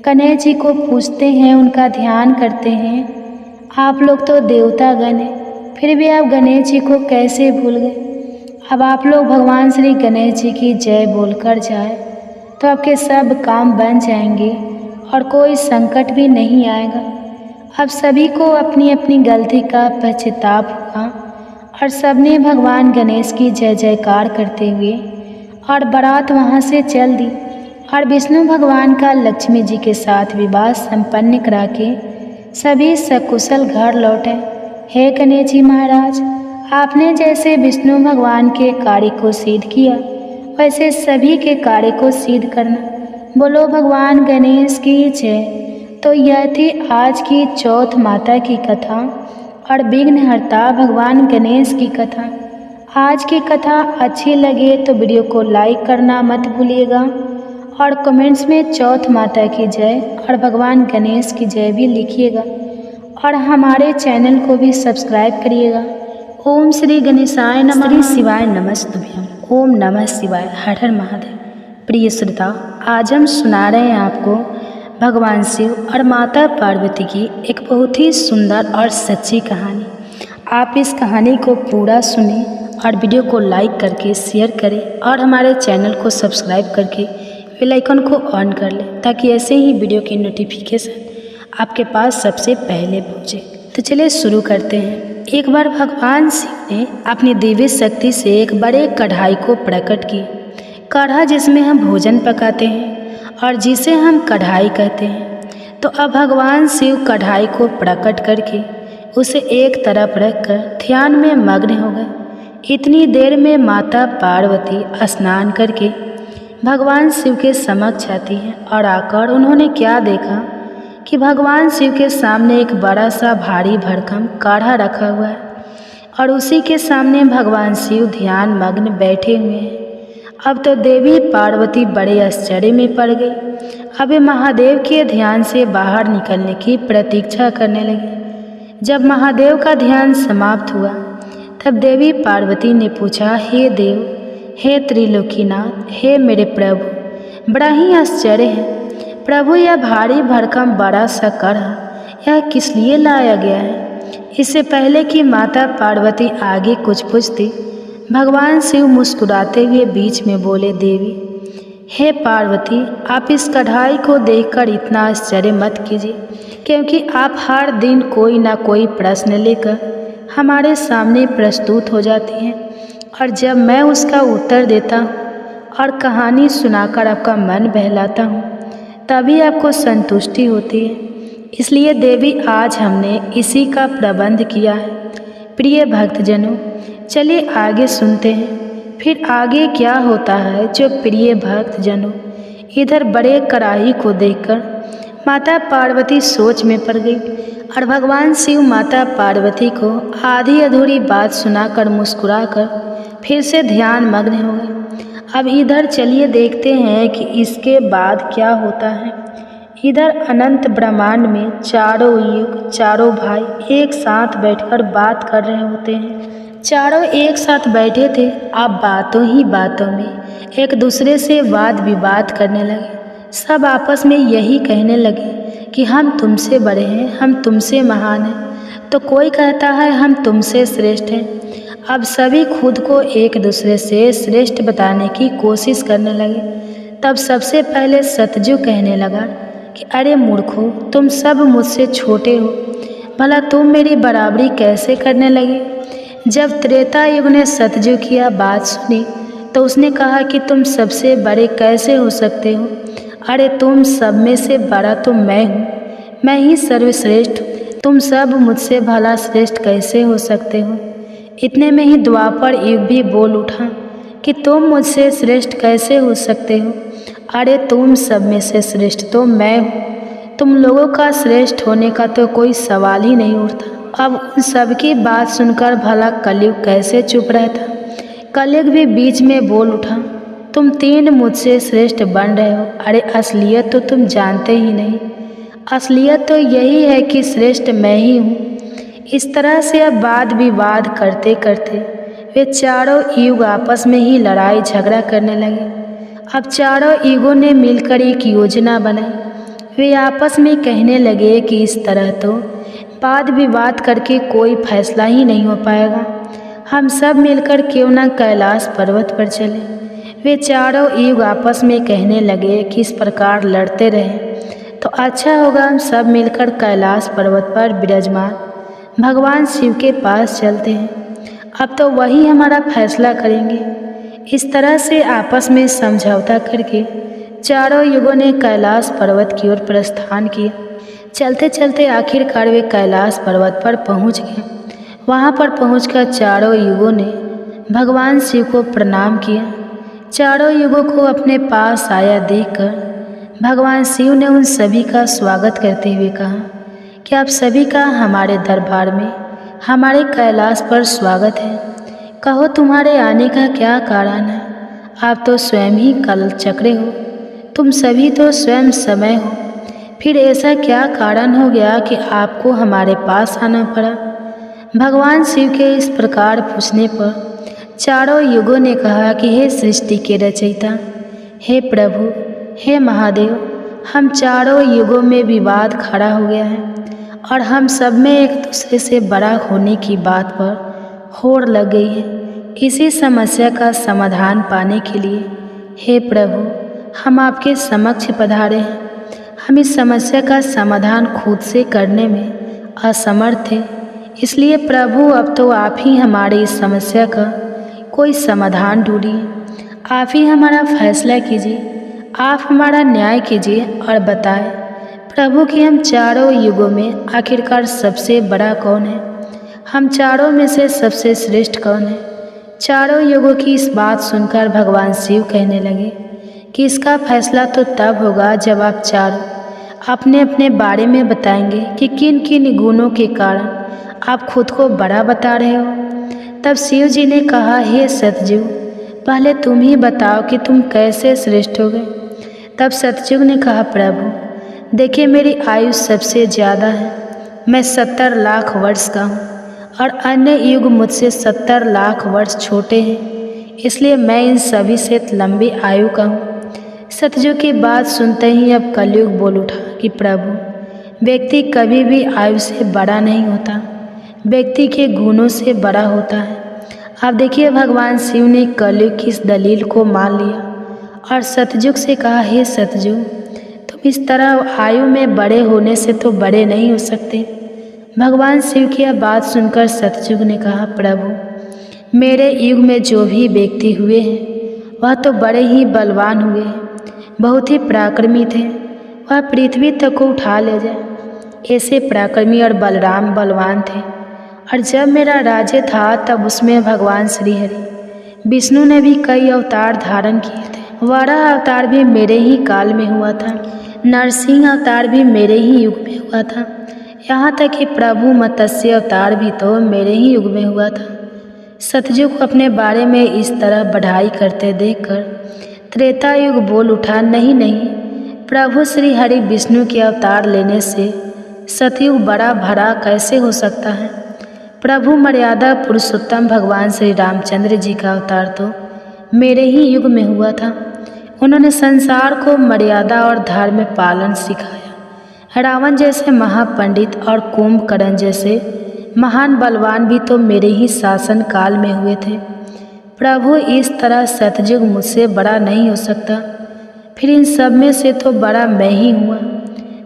गणेश जी को पूजते हैं, उनका ध्यान करते हैं। आप लोग तो देवता गण हैं, फिर भी आप गणेश जी को कैसे भूल गए। अब आप लोग भगवान श्री गणेश जी की जय बोलकर जाए तो आपके सब काम बन जाएंगे और कोई संकट भी नहीं आएगा। अब सभी को अपनी अपनी गलती का पश्चाताप हुआ और सबने भगवान गणेश की जय जयकार करते हुए और बारात वहाँ से चल दी और विष्णु भगवान का लक्ष्मी जी के साथ विवाह संपन्न करा के सभी सकुशल घर लौटे। हे गणेश जी महाराज, आपने जैसे विष्णु भगवान के कार्य को सिद्ध किया वैसे सभी के कार्य को सिद्ध करना। बोलो भगवान गणेश की जय। तो यह थी आज की चौथ माता की कथा और विघ्नहर्ता भगवान गणेश की कथा। आज की कथा अच्छी लगे तो वीडियो को लाइक करना मत भूलिएगा और कमेंट्स में चौथ माता की जय और भगवान गणेश की जय भी लिखिएगा और हमारे चैनल को भी सब्सक्राइब करिएगा। ओम श्री गणेशाय नमः। श्री शिवाय नमस्तुभ्यम। ओम नमः शिवाय। हर हर महादेव। प्रिय श्रोता, आज हम सुना रहे हैं आपको भगवान शिव और माता पार्वती की एक बहुत ही सुंदर और सच्ची कहानी। आप इस कहानी को पूरा सुनें और वीडियो को लाइक करके शेयर करें और हमारे चैनल को सब्सक्राइब करके बेल आइकन को ऑन कर लें ताकि ऐसे ही वीडियो की नोटिफिकेशन आपके पास सबसे पहले पहुँचे। तो चलिए शुरू करते हैं। एक बार भगवान शिव ने अपनी दिव्य शक्ति से एक बड़े कढ़ाई को प्रकट की। कढ़ा जिसमें हम भोजन पकाते हैं और जिसे हम कढ़ाई कहते हैं। तो अब भगवान शिव कढ़ाई को प्रकट करके उसे एक तरफ रखकर ध्यान में मग्न हो गए। इतनी देर में माता पार्वती स्नान करके भगवान शिव के समक्ष आती हैं और आकर उन्होंने क्या देखा कि भगवान शिव के सामने एक बड़ा सा भारी भरकम काढ़ा रखा हुआ है और उसी के सामने भगवान शिव ध्यान मग्न बैठे हुए हैं। अब तो देवी पार्वती बड़े आश्चर्य में पड़ गई। अब वे महादेव के ध्यान से बाहर निकलने की प्रतीक्षा करने लगी। जब महादेव का ध्यान समाप्त हुआ तब देवी पार्वती ने पूछा, हे देव, हे त्रिलोकीनाथ, हे मेरे प्रभु, बड़ा ही आश्चर्य है प्रभु, यह भारी भरकम बड़ा सा कढ़ा यह किस लिए लाया गया है? इससे पहले कि माता पार्वती आगे कुछ पूछती, भगवान शिव मुस्कुराते हुए बीच में बोले, देवी, हे पार्वती, आप इस कढ़ाई को देखकर इतना आश्चर्य मत कीजिए, क्योंकि आप हर दिन कोई ना कोई प्रश्न लेकर हमारे सामने प्रस्तुत हो जाती हैं और जब मैं उसका उत्तर देता हूँ और कहानी सुनाकर आपका मन बहलाता हूँ तभी आपको संतुष्टि होती है। इसलिए देवी, आज हमने इसी का प्रबंध किया है। प्रिय भक्तजनों, चलिए आगे सुनते हैं फिर आगे क्या होता है। जो प्रिय भक्तजनों, इधर बड़े कढ़ाई को देखकर माता पार्वती सोच में पड़ गई और भगवान शिव माता पार्वती को आधी अधूरी बात सुनाकर मुस्कुराकर फिर से ध्यान मग्न हो गए। अब इधर चलिए देखते हैं कि इसके बाद क्या होता है। इधर अनंत ब्रह्मांड में चारों युग चारों भाई एक साथ बैठकर बात कर रहे होते हैं। चारों एक साथ बैठे थे। अब बातों ही बातों में एक दूसरे से वाद विवाद करने लगे। सब आपस में यही कहने लगे कि हम तुमसे बड़े हैं, हम तुमसे महान हैं। तो कोई कहता है हम तुमसे श्रेष्ठ हैं। अब सभी खुद को एक दूसरे से श्रेष्ठ बताने की कोशिश करने लगे। तब सबसे पहले सतजु कहने लगा कि अरे मूर्खों, तुम सब मुझसे छोटे हो, भला तुम मेरी बराबरी कैसे करने लगे? जब त्रेता युग ने सतजु की यह बात सुनी तो उसने कहा कि तुम सबसे बड़े कैसे हो सकते हो? अरे तुम सब में से बड़ा तो मैं हूँ, मैं ही सर्वश्रेष्ठ हूँ। तुम सब मुझसे भला श्रेष्ठ कैसे हो सकते हो? इतने में ही द्वापर युग भी बोल उठा कि तुम मुझसे श्रेष्ठ कैसे हो सकते हो? अरे तुम सब में से श्रेष्ठ तो मैं हूँ, तुम लोगों का श्रेष्ठ होने का तो कोई सवाल ही नहीं उठता। अब उन सब की बात सुनकर भला कलयुग कैसे चुप रहता? कलयुग भी बीच में बोल उठा, तुम तीन मुझसे श्रेष्ठ बन रहे हो। अरे असलियत तो तुम जानते ही नहीं, असलियत तो यही है कि श्रेष्ठ मैं ही हूँ। इस तरह से अब वाद विवाद करते करते वे चारों युग आपस में ही लड़ाई झगड़ा करने लगे। अब चारों युगों ने मिलकर एक योजना बनाई। वे आपस में कहने लगे कि इस तरह तो वाद विवाद करके कोई फैसला ही नहीं हो पाएगा। हम सब मिलकर क्यों न कैलाश पर्वत पर चलें। वे चारों युग आपस में कहने लगे कि इस प्रकार लड़ते रहें तो अच्छा होगा, हम सब मिलकर कैलाश पर्वत पर विराजमान भगवान शिव के पास चलते हैं। अब तो वही हमारा फैसला करेंगे। इस तरह से आपस में समझौता करके चारों युगों ने कैलाश पर्वत की ओर प्रस्थान किया। चलते चलते आखिरकार वे कैलाश पर्वत पर पहुंच गए। वहां पर पहुंचकर चारों युगों ने भगवान शिव को प्रणाम किया। चारों युगों को अपने पास आया देखकर भगवान शिव ने उन सभी का स्वागत करते हुए कहा कि आप सभी का हमारे दरबार में हमारे कैलाश पर स्वागत है। कहो तुम्हारे आने का क्या कारण है? आप तो स्वयं ही कालचक्र हो, तुम सभी तो स्वयं समय हो, फिर ऐसा क्या कारण हो गया कि आपको हमारे पास आना पड़ा? भगवान शिव के इस प्रकार पूछने पर चारों युगों ने कहा कि हे सृष्टि के रचयिता, हे प्रभु, हे महादेव, हम चारों युगों में विवाद खड़ा हो गया है और हम सब में एक दूसरे से बड़ा होने की बात पर होड़ लग गई है। इसी समस्या का समाधान पाने के लिए हे प्रभु, हम आपके समक्ष पधारे हैं। हम इस समस्या का समाधान खुद से करने में असमर्थ थे, इसलिए प्रभु अब तो आप ही हमारी इस समस्या का कोई समाधान ढूंढिए। आप ही हमारा फैसला कीजिए, आप हमारा न्याय कीजिए और बताएं प्रभु कि हम चारों युगों में आखिरकार सबसे बड़ा कौन है, हम चारों में से सबसे श्रेष्ठ कौन है। चारों युगों की इस बात सुनकर भगवान शिव कहने लगे कि इसका फैसला तो तब होगा जब आप चारों अपने अपने बारे में बताएंगे कि किन किन गुणों के कारण आप खुद को बड़ा बता रहे हो। तब शिव जी ने कहा, हे सतयुग, पहले तुम ही बताओ कि तुम कैसे श्रेष्ठ हो गए। तब सतयुग ने कहा, प्रभु देखिए मेरी आयु सबसे ज़्यादा है, मैं 70 लाख वर्ष का हूँ और अन्य युग मुझसे 70 लाख वर्ष छोटे हैं, इसलिए मैं इन सभी से लंबी आयु का हूँ। सतयुग की बात सुनते ही अब कलयुग बोल उठा कि प्रभु व्यक्ति कभी भी आयु से बड़ा नहीं होता, व्यक्ति के गुणों से बड़ा होता है। अब देखिए भगवान शिव ने कलयुग की इस दलील को मान लिया और सतयुग से कहा, हे सतयुग, तुम इस तरह आयु में बड़े होने से तो बड़े नहीं हो सकते। भगवान शिव की यह बात सुनकर सतयुग ने कहा, प्रभु मेरे युग में जो भी व्यक्ति हुए हैं वह तो बड़े ही बलवान हुए हैं, बहुत ही पराक्रमी थे, वह पृथ्वी तक को उठा ले जाए, ऐसे पराक्रमी और बलराम बलवान थे। और जब मेरा राज्य था तब उसमें भगवान श्री हरि विष्णु ने भी कई अवतार धारण किए थे। वराह अवतार भी मेरे ही काल में हुआ था, नरसिंह अवतार भी मेरे ही युग में हुआ था, यहाँ तक कि प्रभु मत्स्य अवतार भी तो मेरे ही युग में हुआ था। सतयुग को अपने बारे में इस तरह बढ़ाई करते देखकर त्रेता युग बोल उठा, नहीं नहीं, प्रभु श्री हरि विष्णु के अवतार लेने से सतयुग बड़ा भरा कैसे हो सकता है। प्रभु मर्यादा पुरुषोत्तम भगवान श्री रामचंद्र जी का अवतार तो मेरे ही युग में हुआ था। उन्होंने संसार को मर्यादा और धर्म पालन सिखाया। रावण जैसे महापंडित और कुंभकर्ण जैसे महान बलवान भी तो मेरे ही शासन काल में हुए थे। प्रभु इस तरह सतयुग मुझसे बड़ा नहीं हो सकता, फिर इन सब में से तो बड़ा मैं ही हुआ।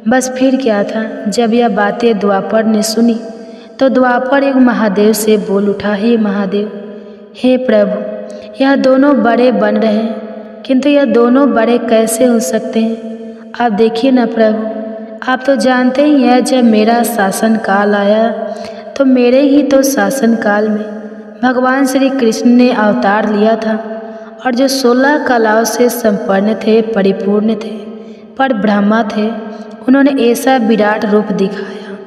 बस फिर क्या था, जब यह बातें द्वापर ने सुनी तो द्वापर युग महादेव से बोल उठा, हे महादेव, हे प्रभु, यह दोनों बड़े बन रहे हैं, किंतु यह दोनों बड़े कैसे हो सकते हैं। आप देखिए ना प्रभु, आप तो जानते ही हैं जब मेरा शासन काल आया तो मेरे ही तो शासन काल में भगवान श्री कृष्ण ने अवतार लिया था और जो 16 कलाओं से संपन्न थे, परिपूर्ण थे, पर ब्रह्मा थे, उन्होंने ऐसा विराट रूप दिखाया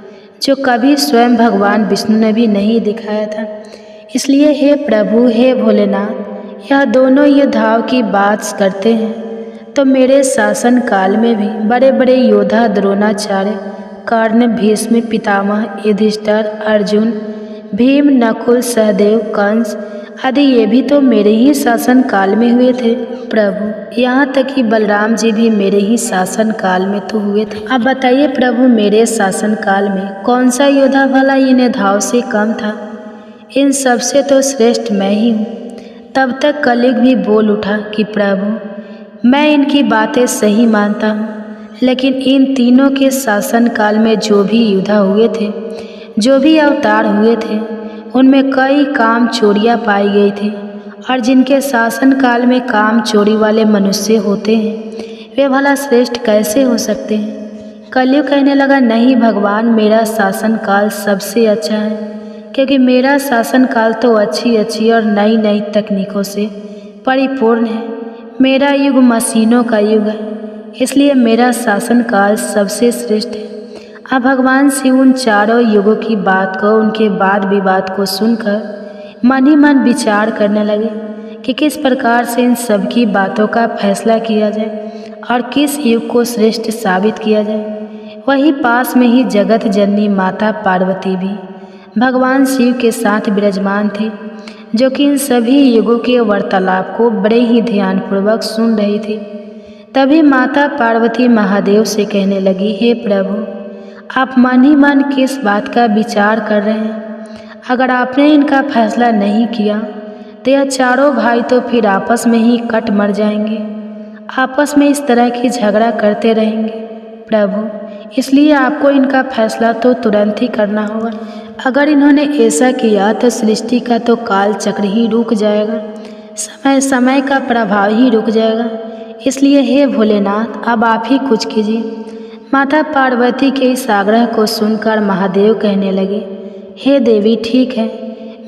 जो कभी स्वयं भगवान विष्णु ने भी नहीं दिखाया था। इसलिए हे प्रभु, हे भोलेनाथ, यह दोनों युद्धाओं की बात करते हैं तो मेरे शासन काल में भी बड़े बड़े योद्धा द्रोणाचार्य, कर्ण, भीष्म, पितामह, युधिष्ठिर, अर्जुन, भीम, नकुल, सहदेव, कंस आदि ये भी तो मेरे ही शासन काल में हुए थे प्रभु। यहाँ तक कि बलराम जी भी मेरे ही शासन काल में तो हुए थे। अब बताइए प्रभु, मेरे शासन काल में कौन सा योद्धा भला इन योद्धाओं से कम था। इन सबसे तो श्रेष्ठ मैं ही हूँ। तब तक कलयुग भी बोल उठा कि प्रभु मैं इनकी बातें सही मानता हूँ, लेकिन इन तीनों के शासन काल में जो भी योद्धा हुए थे, जो भी अवतार हुए थे, उनमें कई काम चोरियाँ पाई गई थी और जिनके शासन काल में काम चोरी वाले मनुष्य होते हैं वे भला श्रेष्ठ कैसे हो सकते हैं। कलयुग कहने लगा, नहीं भगवान, मेरा शासन काल सबसे अच्छा है, क्योंकि मेरा शासन काल तो अच्छी अच्छी और नई नई तकनीकों से परिपूर्ण है। मेरा युग मशीनों का युग है, इसलिए मेरा शासन काल सबसे श्रेष्ठ है। अब भगवान शिव उन चारों युगों की बात को, उनके वाद विवाद को सुनकर मन ही मन विचार करने लगे कि किस प्रकार से इन सब की बातों का फैसला किया जाए और किस युग को श्रेष्ठ साबित किया जाए। वहीं पास में ही जगत जननी माता पार्वती भी भगवान शिव के साथ विराजमान थी, जो कि इन सभी युगों के वार्तालाप को बड़े ही ध्यानपूर्वक सुन रही थी। तभी माता पार्वती महादेव से कहने लगी, हे प्रभु, आप मन ही मन किस बात का विचार कर रहे हैं। अगर आपने इनका फैसला नहीं किया तो यह चारों भाई तो फिर आपस में ही कट मर जाएंगे। आपस में इस तरह की झगड़ा करते रहेंगे प्रभु, इसलिए आपको इनका फैसला तो तुरंत ही करना होगा। अगर इन्होंने ऐसा किया तो सृष्टि का तो काल चक्र ही रुक जाएगा, समय का प्रभाव ही रुक जाएगा। इसलिए हे भोलेनाथ, अब आप ही कुछ कीजिए। माता पार्वती के इस आग्रह को सुनकर महादेव कहने लगे, हे देवी, ठीक है,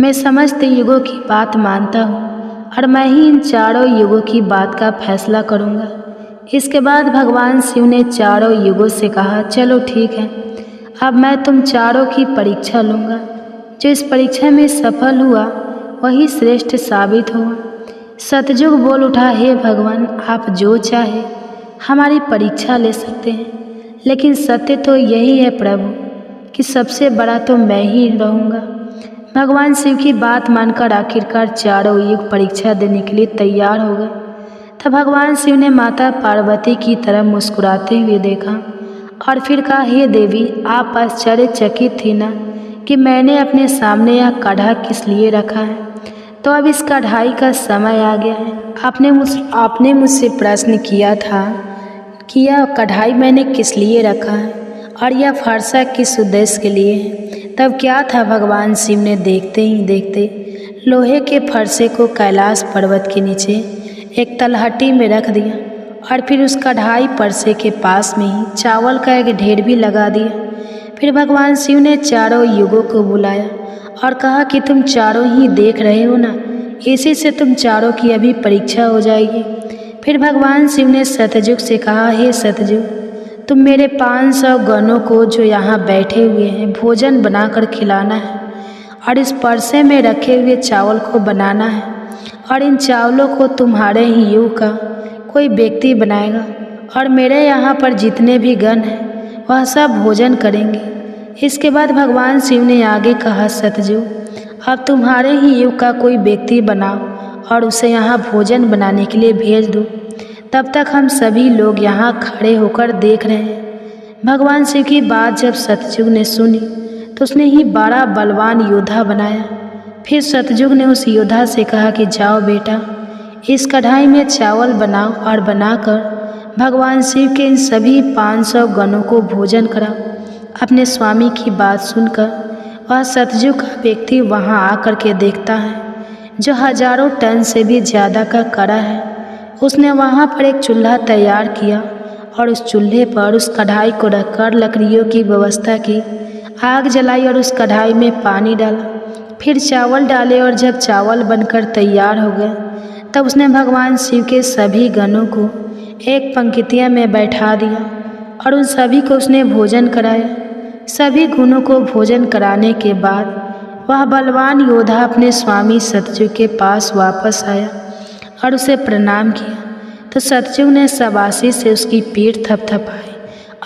मैं समस्त युगों की बात मानता हूँ और मैं ही इन चारों युगों की बात का फैसला करूँगा। इसके बाद भगवान शिव ने चारों युगों से कहा, चलो ठीक है, अब मैं तुम चारों की परीक्षा लूँगा। जो इस परीक्षा में सफल हुआ वही श्रेष्ठ साबित हुआ। सतयुग बोल उठा, हे भगवान, आप जो चाहे हमारी परीक्षा ले सकते हैं, लेकिन सत्य तो यही है प्रभु कि सबसे बड़ा तो मैं ही रहूँगा। भगवान शिव की बात मानकर आखिरकार चारों युग परीक्षा देने के लिए तैयार हो गए। तब भगवान शिव ने माता पार्वती की तरफ मुस्कुराते हुए देखा और फिर कहा, हे देवी, आप आश्चर्यचकित थी ना कि मैंने अपने सामने यह कढ़ा किस लिए रखा है। तो अब इस कढ़ाई का समय आ गया है। आपने मुझसे प्रश्न किया था कि यह कढ़ाई मैंने किस लिए रखा है और यह फरसा किस उद्देश्य के लिए है। तब क्या था, भगवान शिव ने देखते ही देखते लोहे के फरसे को कैलाश पर्वत के नीचे एक तलहटी में रख दिया और फिर उस कढ़ाई फरसे के पास में ही चावल का एक ढेर भी लगा दिया। फिर भगवान शिव ने चारों युगों को बुलाया और कहा कि तुम चारों ही देख रहे हो ना, इसी से तुम चारों की अभी परीक्षा हो जाएगी। फिर भगवान शिव ने सतयुग से कहा, हे सतयुग, तुम मेरे 500 गणों को जो यहाँ बैठे हुए हैं भोजन बनाकर खिलाना है और इस परसे में रखे हुए चावल को बनाना है और इन चावलों को तुम्हारे ही युग का कोई व्यक्ति बनाएगा और मेरे यहाँ पर जितने भी गण हैं वह सब भोजन करेंगे। इसके बाद भगवान शिव ने आगे कहा, सतयुग, अब तुम्हारे ही युग का कोई व्यक्ति बनाओ और उसे यहाँ भोजन बनाने के लिए भेज दो। तब तक हम सभी लोग यहाँ खड़े होकर देख रहे हैं। भगवान शिव की बात जब सतयुग ने सुनी तो उसने ही बड़ा बलवान योद्धा बनाया। फिर सतयुग ने उस योद्धा से कहा कि जाओ बेटा, इस कढ़ाई में चावल बनाओ और बनाकर भगवान शिव के इन सभी 500 गणों को भोजन कराओ। अपने स्वामी की बात सुनकर वह सतयुग का व्यक्ति वहाँ आकर के देखता है जो हजारों टन से भी ज़्यादा का कड़ा है। उसने वहाँ पर एक चूल्हा तैयार किया और उस चूल्हे पर उस कढ़ाई को रखकर लकड़ियों की व्यवस्था की, आग जलाई और उस कढ़ाई में पानी डाला, फिर चावल डाले और जब चावल बनकर तैयार हो गए तब उसने भगवान शिव के सभी गणों को एक पंक्तियाँ में बैठा दिया और उन सभी को उसने भोजन कराया। सभी गुणों को भोजन कराने के बाद वह बलवान योद्धा अपने स्वामी सतयुग के पास वापस आया और उसे प्रणाम किया। तो सतयुग ने शाबाशी से उसकी पीठ थपथपाई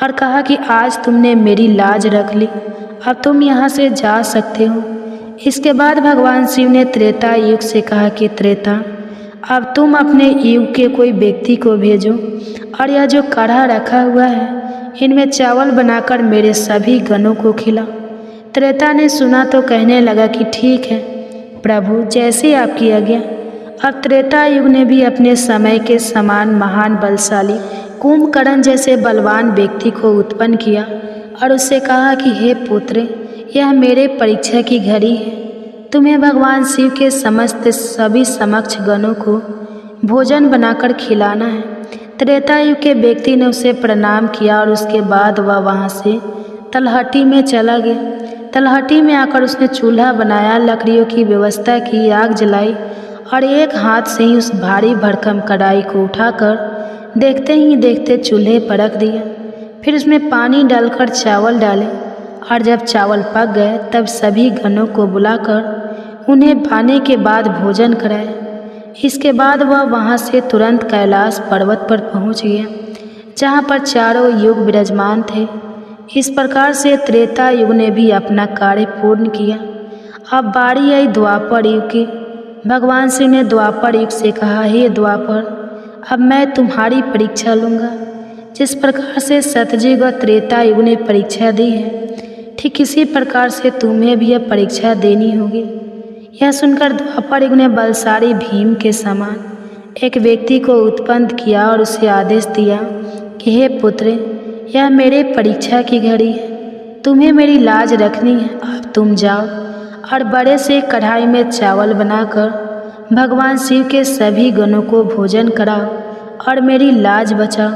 और कहा कि आज तुमने मेरी लाज रख ली, अब तुम यहाँ से जा सकते हो। इसके बाद भगवान शिव ने त्रेता युग से कहा कि त्रेता, अब तुम अपने युग के कोई व्यक्ति को भेजो और यह जो कढ़ा रखा हुआ है इनमें चावल बनाकर मेरे सभी गणों को खिलाओ। त्रेता ने सुना तो कहने लगा कि ठीक है प्रभु, जैसे आपकी आज्ञा। अब त्रेता युग ने भी अपने समय के समान महान बलशाली कुंभकर्ण जैसे बलवान व्यक्ति को उत्पन्न किया और उससे कहा कि हे पुत्र, यह मेरे परीक्षा की घड़ी है। तुम्हें भगवान शिव के समस्त सभी समक्ष गणों को भोजन बनाकर खिलाना है। त्रेता युग के व्यक्ति ने उसे प्रणाम किया और उसके बाद वह वहाँ से तलहटी में चला गया। तलहटी में आकर उसने चूल्हा बनाया, लकड़ियों की व्यवस्था की, आग जलाई और एक हाथ से ही उस भारी भरकम कढ़ाई को उठाकर देखते ही देखते चूल्हे पर रख दिया। फिर उसमें पानी डालकर चावल डाले और जब चावल पक गए तब सभी गणों को बुलाकर उन्हें खाने के बाद भोजन कराया। इसके बाद वह वहाँ से तुरंत कैलाश पर्वत पर पहुँच गया जहाँ पर चारों युग विराजमान थे। इस प्रकार से त्रेता युग ने भी अपना कार्य पूर्ण किया। अब बारी आई द्वापर युग की। भगवान शिव ने द्वापर युग से कहा, हे द्वापर, अब मैं तुम्हारी परीक्षा लूँगा। जिस प्रकार से सतयुग और त्रेता युग ने परीक्षा दी है, ठीक इसी प्रकार से तुम्हें भी यह परीक्षा देनी होगी। यह सुनकर द्वापर युग ने बलशाली भीम के समान एक व्यक्ति को उत्पन्न किया और उसे आदेश दिया कि हे पुत्र, यह मेरे परीक्षा की घड़ी है, तुम्हें मेरी लाज रखनी है। अब तुम जाओ और बड़े से कढ़ाई में चावल बनाकर भगवान शिव के सभी गणों को भोजन कराओ और मेरी लाज बचाओ।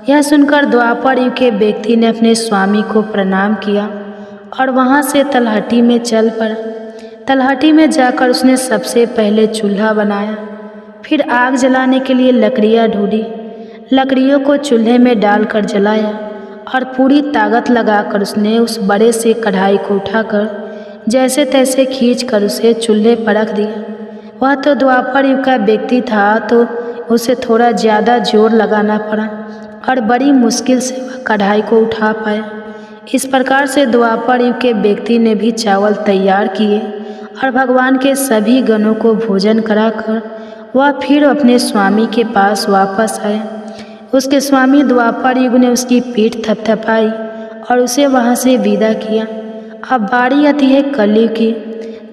यह सुनकर द्वापर युग के व्यक्ति ने अपने स्वामी को प्रणाम किया और वहाँ से तलहटी में चल पड़ा। तलहटी में जाकर उसने सबसे पहले चूल्हा बनाया, फिर आग जलाने के लिए लकड़ियाँ ढूंढी। लकड़ियों को चूल्हे में डालकर जलाया और पूरी ताकत लगाकर उसने उस बड़े से कढ़ाई को उठाकर जैसे तैसे खींचकर उसे चूल्हे पर रख दिया। वह तो द्वापर युग का व्यक्ति था, तो उसे थोड़ा ज़्यादा जोर लगाना पड़ा और बड़ी मुश्किल से वह कढ़ाई को उठा पाया। इस प्रकार से द्वापर युग के व्यक्ति ने भी चावल तैयार किए और भगवान के सभी गणों को भोजन कराकर वह फिर अपने स्वामी के पास वापस आया। उसके स्वामी द्वापर युग ने उसकी पीठ थपथपाई और उसे वहाँ से विदा किया। अब बारी आती है कलयुग की।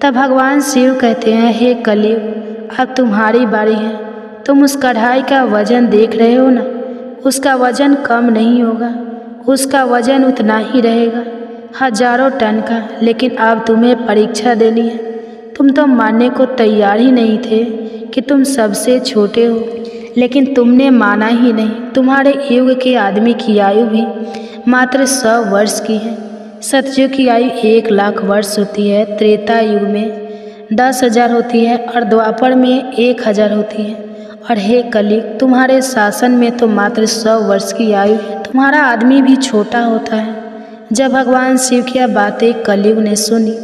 तब भगवान शिव कहते हैं, हे कलयुग, अब तुम्हारी बारी है। तुम उस कढ़ाई का वजन देख रहे हो ना, उसका वजन कम नहीं होगा, उसका वजन उतना ही रहेगा, हजारों टन का। लेकिन अब तुम्हें परीक्षा देनी है। तुम तो मानने को तैयार ही नहीं थे कि तुम सबसे छोटे हो, लेकिन तुमने माना ही नहीं। तुम्हारे युग के आदमी की आयु भी मात्र 100 वर्ष की है। सतयुग की आयु 1,00,000 वर्ष होती है, त्रेता युग में 10,000 होती है और द्वापर में 1,000 होती है। और हे कलयुग, तुम्हारे शासन में तो मात्र 100 वर्ष की आयु है। तुम्हारा आदमी भी छोटा होता है। जब भगवान शिव की बातें कलयुग ने सुनी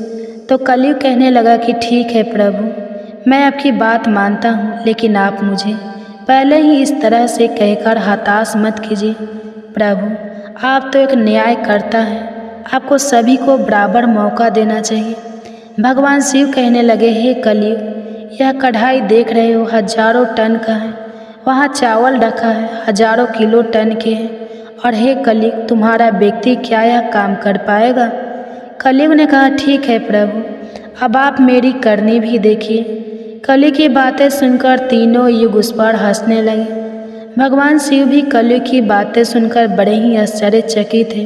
तो कलयुग कहने लगा कि ठीक है प्रभु, मैं आपकी बात मानता हूँ, लेकिन आप मुझे पहले ही इस तरह से कहकर हताश मत कीजिए। प्रभु, आप तो एक न्यायकर्ता हैं, आपको सभी को बराबर मौका देना चाहिए। भगवान शिव कहने लगे, हे कलयुग, यह कढ़ाई देख रहे हो, हजारों टन का है। वहाँ चावल रखा है, हजारों किलो टन के हैं। और हे कलयुग, तुम्हारा व्यक्ति क्या यह काम कर पाएगा? कलयुग ने कहा, ठीक है प्रभु, अब आप मेरी करनी भी देखिए। कलयुग की बातें सुनकर तीनों युग उस पर हंसने लगे। भगवान शिव भी कलयुग की बातें सुनकर बड़े ही आश्चर्यचकित थे।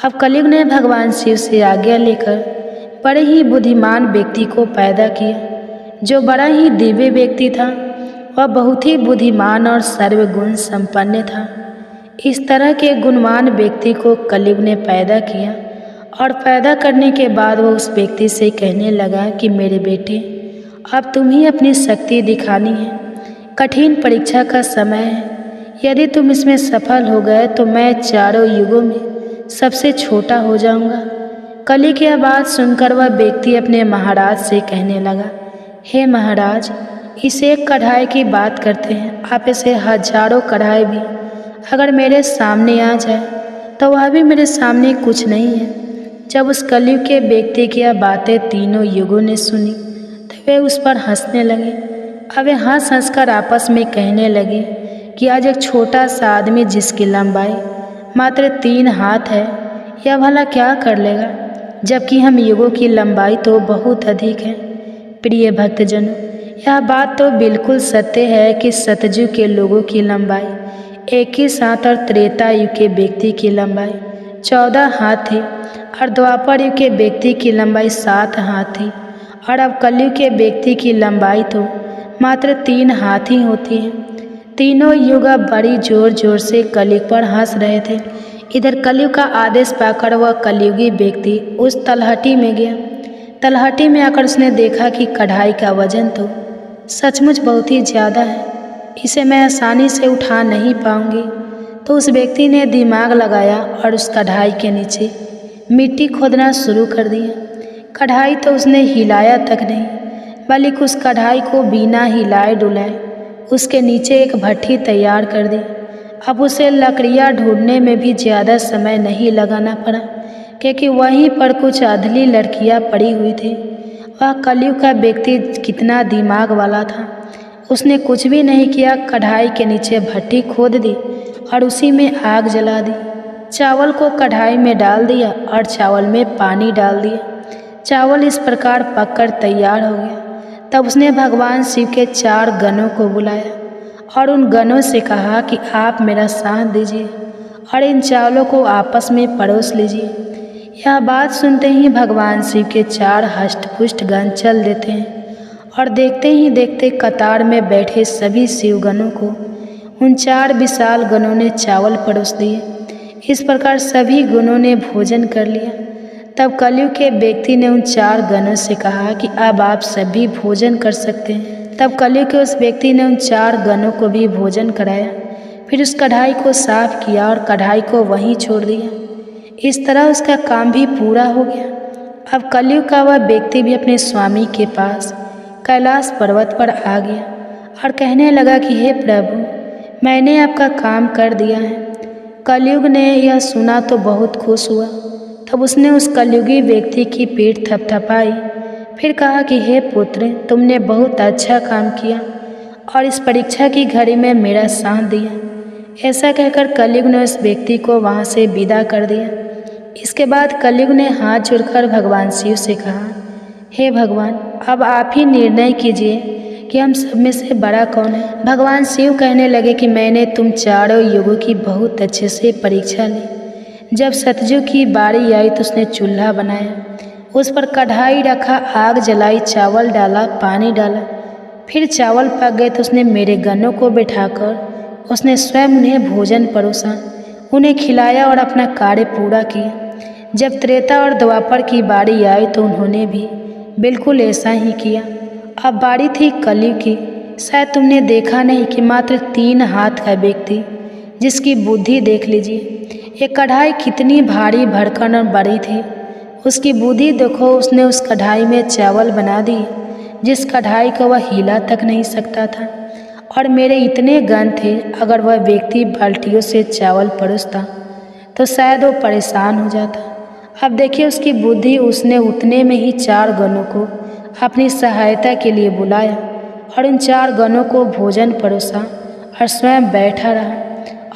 अब कलयुग ने भगवान शिव से आज्ञा लेकर बड़े ही बुद्धिमान व्यक्ति को पैदा किया, जो बड़ा ही दिव्य व्यक्ति था। वह बहुत ही बुद्धिमान और सर्वगुण संपन्न था। इस तरह के गुणवान व्यक्ति को कलयुग ने पैदा किया और पैदा करने के बाद वह उस व्यक्ति से कहने लगा कि मेरे बेटे, अब तुम ही अपनी शक्ति दिखानी है। कठिन परीक्षा का समय है। यदि तुम इसमें सफल हो गए तो मैं चारों युगों में सबसे छोटा हो जाऊंगा। कलयुग की बात सुनकर वह व्यक्ति अपने महाराज से कहने लगा, हे महाराज, इस एक कढ़ाई की बात करते हैं, आप इसे हजारों कढ़ाई भी अगर मेरे सामने आ जाए तो वह भी मेरे सामने कुछ नहीं है। जब उस कलयुग के व्यक्ति की यह बातें तीनों युगों ने सुनी तो वे उस पर हंसने लगे। अब वे हंस हंस कर आपस में कहने लगे कि आज एक छोटा सा आदमी जिसकी लंबाई मात्र 3 हाथ है, यह भला क्या कर लेगा, जबकि हम युगों की लंबाई तो बहुत अधिक है। प्रिय भक्तजनों, यह बात तो बिल्कुल सत्य है कि सतयुग के लोगों की लंबाई 21 हाथ और त्रेता युग के व्यक्ति की लंबाई 14 हाथ थी और द्वापर युग के व्यक्ति की लंबाई 7 हाथ थी। और अब कलयुग के व्यक्ति की लंबाई तो मात्र 3 हाथ ही होती है। तीनों युग अब बड़ी जोर जोर से कलयुग पर हंस रहे थे। इधर कलयुग का आदेश पाकर वह कलयुगी व्यक्ति उस तलहटी में गया। तलहटी में आकर उसने देखा कि कढ़ाई का वजन तो सचमुच बहुत ही ज़्यादा है, इसे मैं आसानी से उठा नहीं पाऊंगी। तो उस व्यक्ति ने दिमाग लगाया और उस कढ़ाई के नीचे मिट्टी खोदना शुरू कर दिया। कढ़ाई तो उसने हिलाया तक नहीं, बल्कि उस कढ़ाई को बिना हिलाए डुलाए उसके नीचे एक भट्ठी तैयार कर दी। अब उसे लकड़ियाँ ढूंढने में भी ज़्यादा समय नहीं लगाना पड़ा, क्योंकि वहीं पर कुछ अधली लड़कियाँ पड़ी हुई थी। वह कलयुग का व्यक्ति कितना दिमाग वाला था, उसने कुछ भी नहीं किया, कढ़ाई के नीचे भट्ठी खोद दी और उसी में आग जला दी। चावल को कढ़ाई में डाल दिया और चावल में पानी डाल दिया। चावल इस प्रकार पककर तैयार हो गया। तब उसने भगवान शिव के 4 गणों को बुलाया और उन गणों से कहा कि आप मेरा साथ दीजिए और इन चावलों को आपस में परोस लीजिए। यह बात सुनते ही भगवान शिव के 4 हष्ट-पुष्ट गण चल देते हैं और देखते ही देखते कतार में बैठे सभी शिवगणों को उन 4 विशाल गणों ने चावल परोस दिए। इस प्रकार सभी गणों ने भोजन कर लिया। तब कलयुग के व्यक्ति ने उन 4 गणों से कहा कि अब आप सभी भोजन कर सकते हैं। तब कलयुग के उस व्यक्ति ने उन 4 गणों को भी भोजन कराया, फिर उस कढ़ाई को साफ किया और कढ़ाई को वहीं छोड़ दिया। इस तरह उसका काम भी पूरा हो गया। अब कलयुग का वह व्यक्ति भी अपने स्वामी के पास कैलाश पर्वत पर आ गया और कहने लगा कि हे प्रभु, मैंने आपका काम कर दिया है। कलयुग ने यह सुना तो बहुत खुश हुआ। तब उसने उस कलयुगी व्यक्ति की पीठ थपथपाई, फिर कहा कि हे पुत्र, तुमने बहुत अच्छा काम किया और इस परीक्षा की घड़ी में मेरा साथ दिया। ऐसा कहकर कलयुग ने उस व्यक्ति को वहाँ से विदा कर दिया। इसके बाद कलयुग ने हाथ जोड़कर भगवान शिव से कहा, हे भगवान, अब आप ही निर्णय कीजिए कि हम सब में से बड़ा कौन है। भगवान शिव कहने लगे कि मैंने तुम चारों युगों की बहुत अच्छे से परीक्षा ली। जब सतयुग की बारी आई तो उसने चूल्हा बनाया, उस पर कढ़ाई रखा, आग जलाई, चावल डाला, पानी डाला। फिर चावल पक गए तो उसने मेरे गणों को बिठाकर उसने स्वयं उन्हें भोजन परोसा, उन्हें खिलाया और अपना कार्य पूरा किया। जब त्रेता और द्वापर की बारी आई तो उन्होंने भी बिल्कुल ऐसा ही किया। अब बारी थी कलयुग की। शायद तुमने देखा नहीं कि मात्र 3 हाथ का व्यक्ति, जिसकी बुद्धि देख लीजिए, ये कढ़ाई कितनी भारी भरकम और बड़ी थी। उसकी बुद्धि देखो, उसने उस कढ़ाई में चावल बना दिए जिस कढ़ाई को वह हिला तक नहीं सकता था। और मेरे इतने गण थे, अगर वह व्यक्ति बाल्टियों से चावल परोसता तो शायद वो परेशान हो जाता। अब देखिए उसकी बुद्धि, उसने उतने में ही 4 गणों को अपनी सहायता के लिए बुलाया और उन 4 गणों को भोजन परोसा और स्वयं बैठा रहा।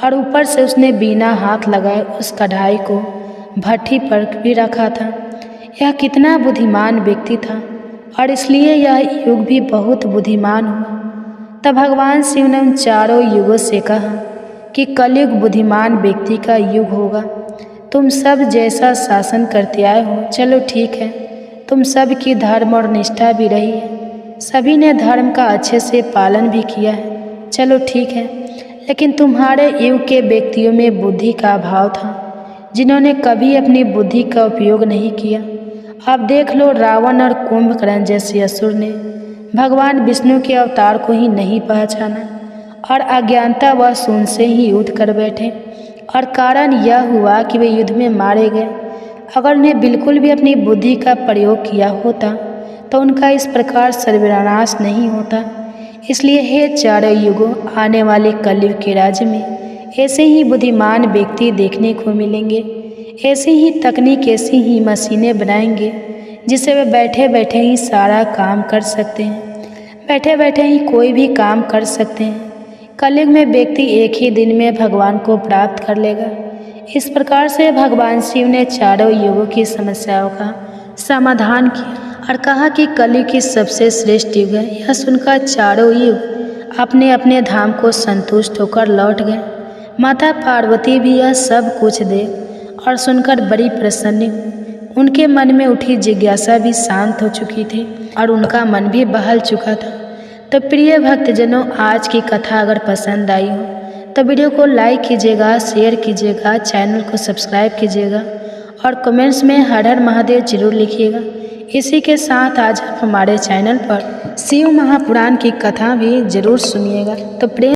और ऊपर से उसने बिना हाथ लगाए उस कढ़ाई को भट्ठी पर भी रखा था। यह कितना बुद्धिमान व्यक्ति था और इसलिए यह युग भी बहुत बुद्धिमान हुआ। तब भगवान शिव ने उन चारों युगों से कहा कि कलयुग बुद्धिमान व्यक्ति का युग होगा। तुम सब जैसा शासन करते आए हो, चलो ठीक है, तुम सब की धर्म और निष्ठा भी रही है, सभी ने धर्म का अच्छे से पालन भी किया है, चलो ठीक है। लेकिन तुम्हारे युग के व्यक्तियों में बुद्धि का अभाव था, जिन्होंने कभी अपनी बुद्धि का उपयोग नहीं किया। अब देख लो, रावण और कुंभकर्ण जैसे असुर ने भगवान विष्णु के अवतार को ही नहीं पहचाना और अज्ञानता व शून्य से ही युद्ध कर बैठे। और कारण यह हुआ कि वे युद्ध में मारे गए। अगर उन्हें बिल्कुल भी अपनी बुद्धि का प्रयोग किया होता तो उनका इस प्रकार सर्वनाश नहीं होता। इसलिए हे चारों युगों, आने वाले कलयुग के राज्य में ऐसे ही बुद्धिमान व्यक्ति देखने को मिलेंगे। ऐसी ही तकनीक, ऐसी ही मशीनें बनाएंगे जिससे वे बैठे बैठे ही सारा काम कर सकते हैं, बैठे बैठे ही कोई भी काम कर सकते हैं। कलयुग में व्यक्ति एक ही दिन में भगवान को प्राप्त कर लेगा। इस प्रकार से भगवान शिव ने चारों युगों की समस्याओं का समाधान किया और कहा कि कलयुग की सबसे श्रेष्ठ युग है। यह सुनकर चारों युग अपने अपने धाम को संतुष्ट होकर लौट गए। माता पार्वती भी यह सब कुछ देख और सुनकर बड़ी प्रसन्न हुई। उनके मन में उठी जिज्ञासा भी शांत हो चुकी थी और उनका मन भी बहल चुका था। तो प्रिय भक्तजनों, आज की कथा अगर पसंद आई हो तो वीडियो को लाइक कीजिएगा, शेयर कीजिएगा, चैनल को सब्सक्राइब कीजिएगा और कमेंट्स में हर हर महादेव जरूर लिखिएगा। इसी के साथ आज आप हमारे चैनल पर शिव महापुराण की कथा भी जरूर सुनिएगा। तो प्रेम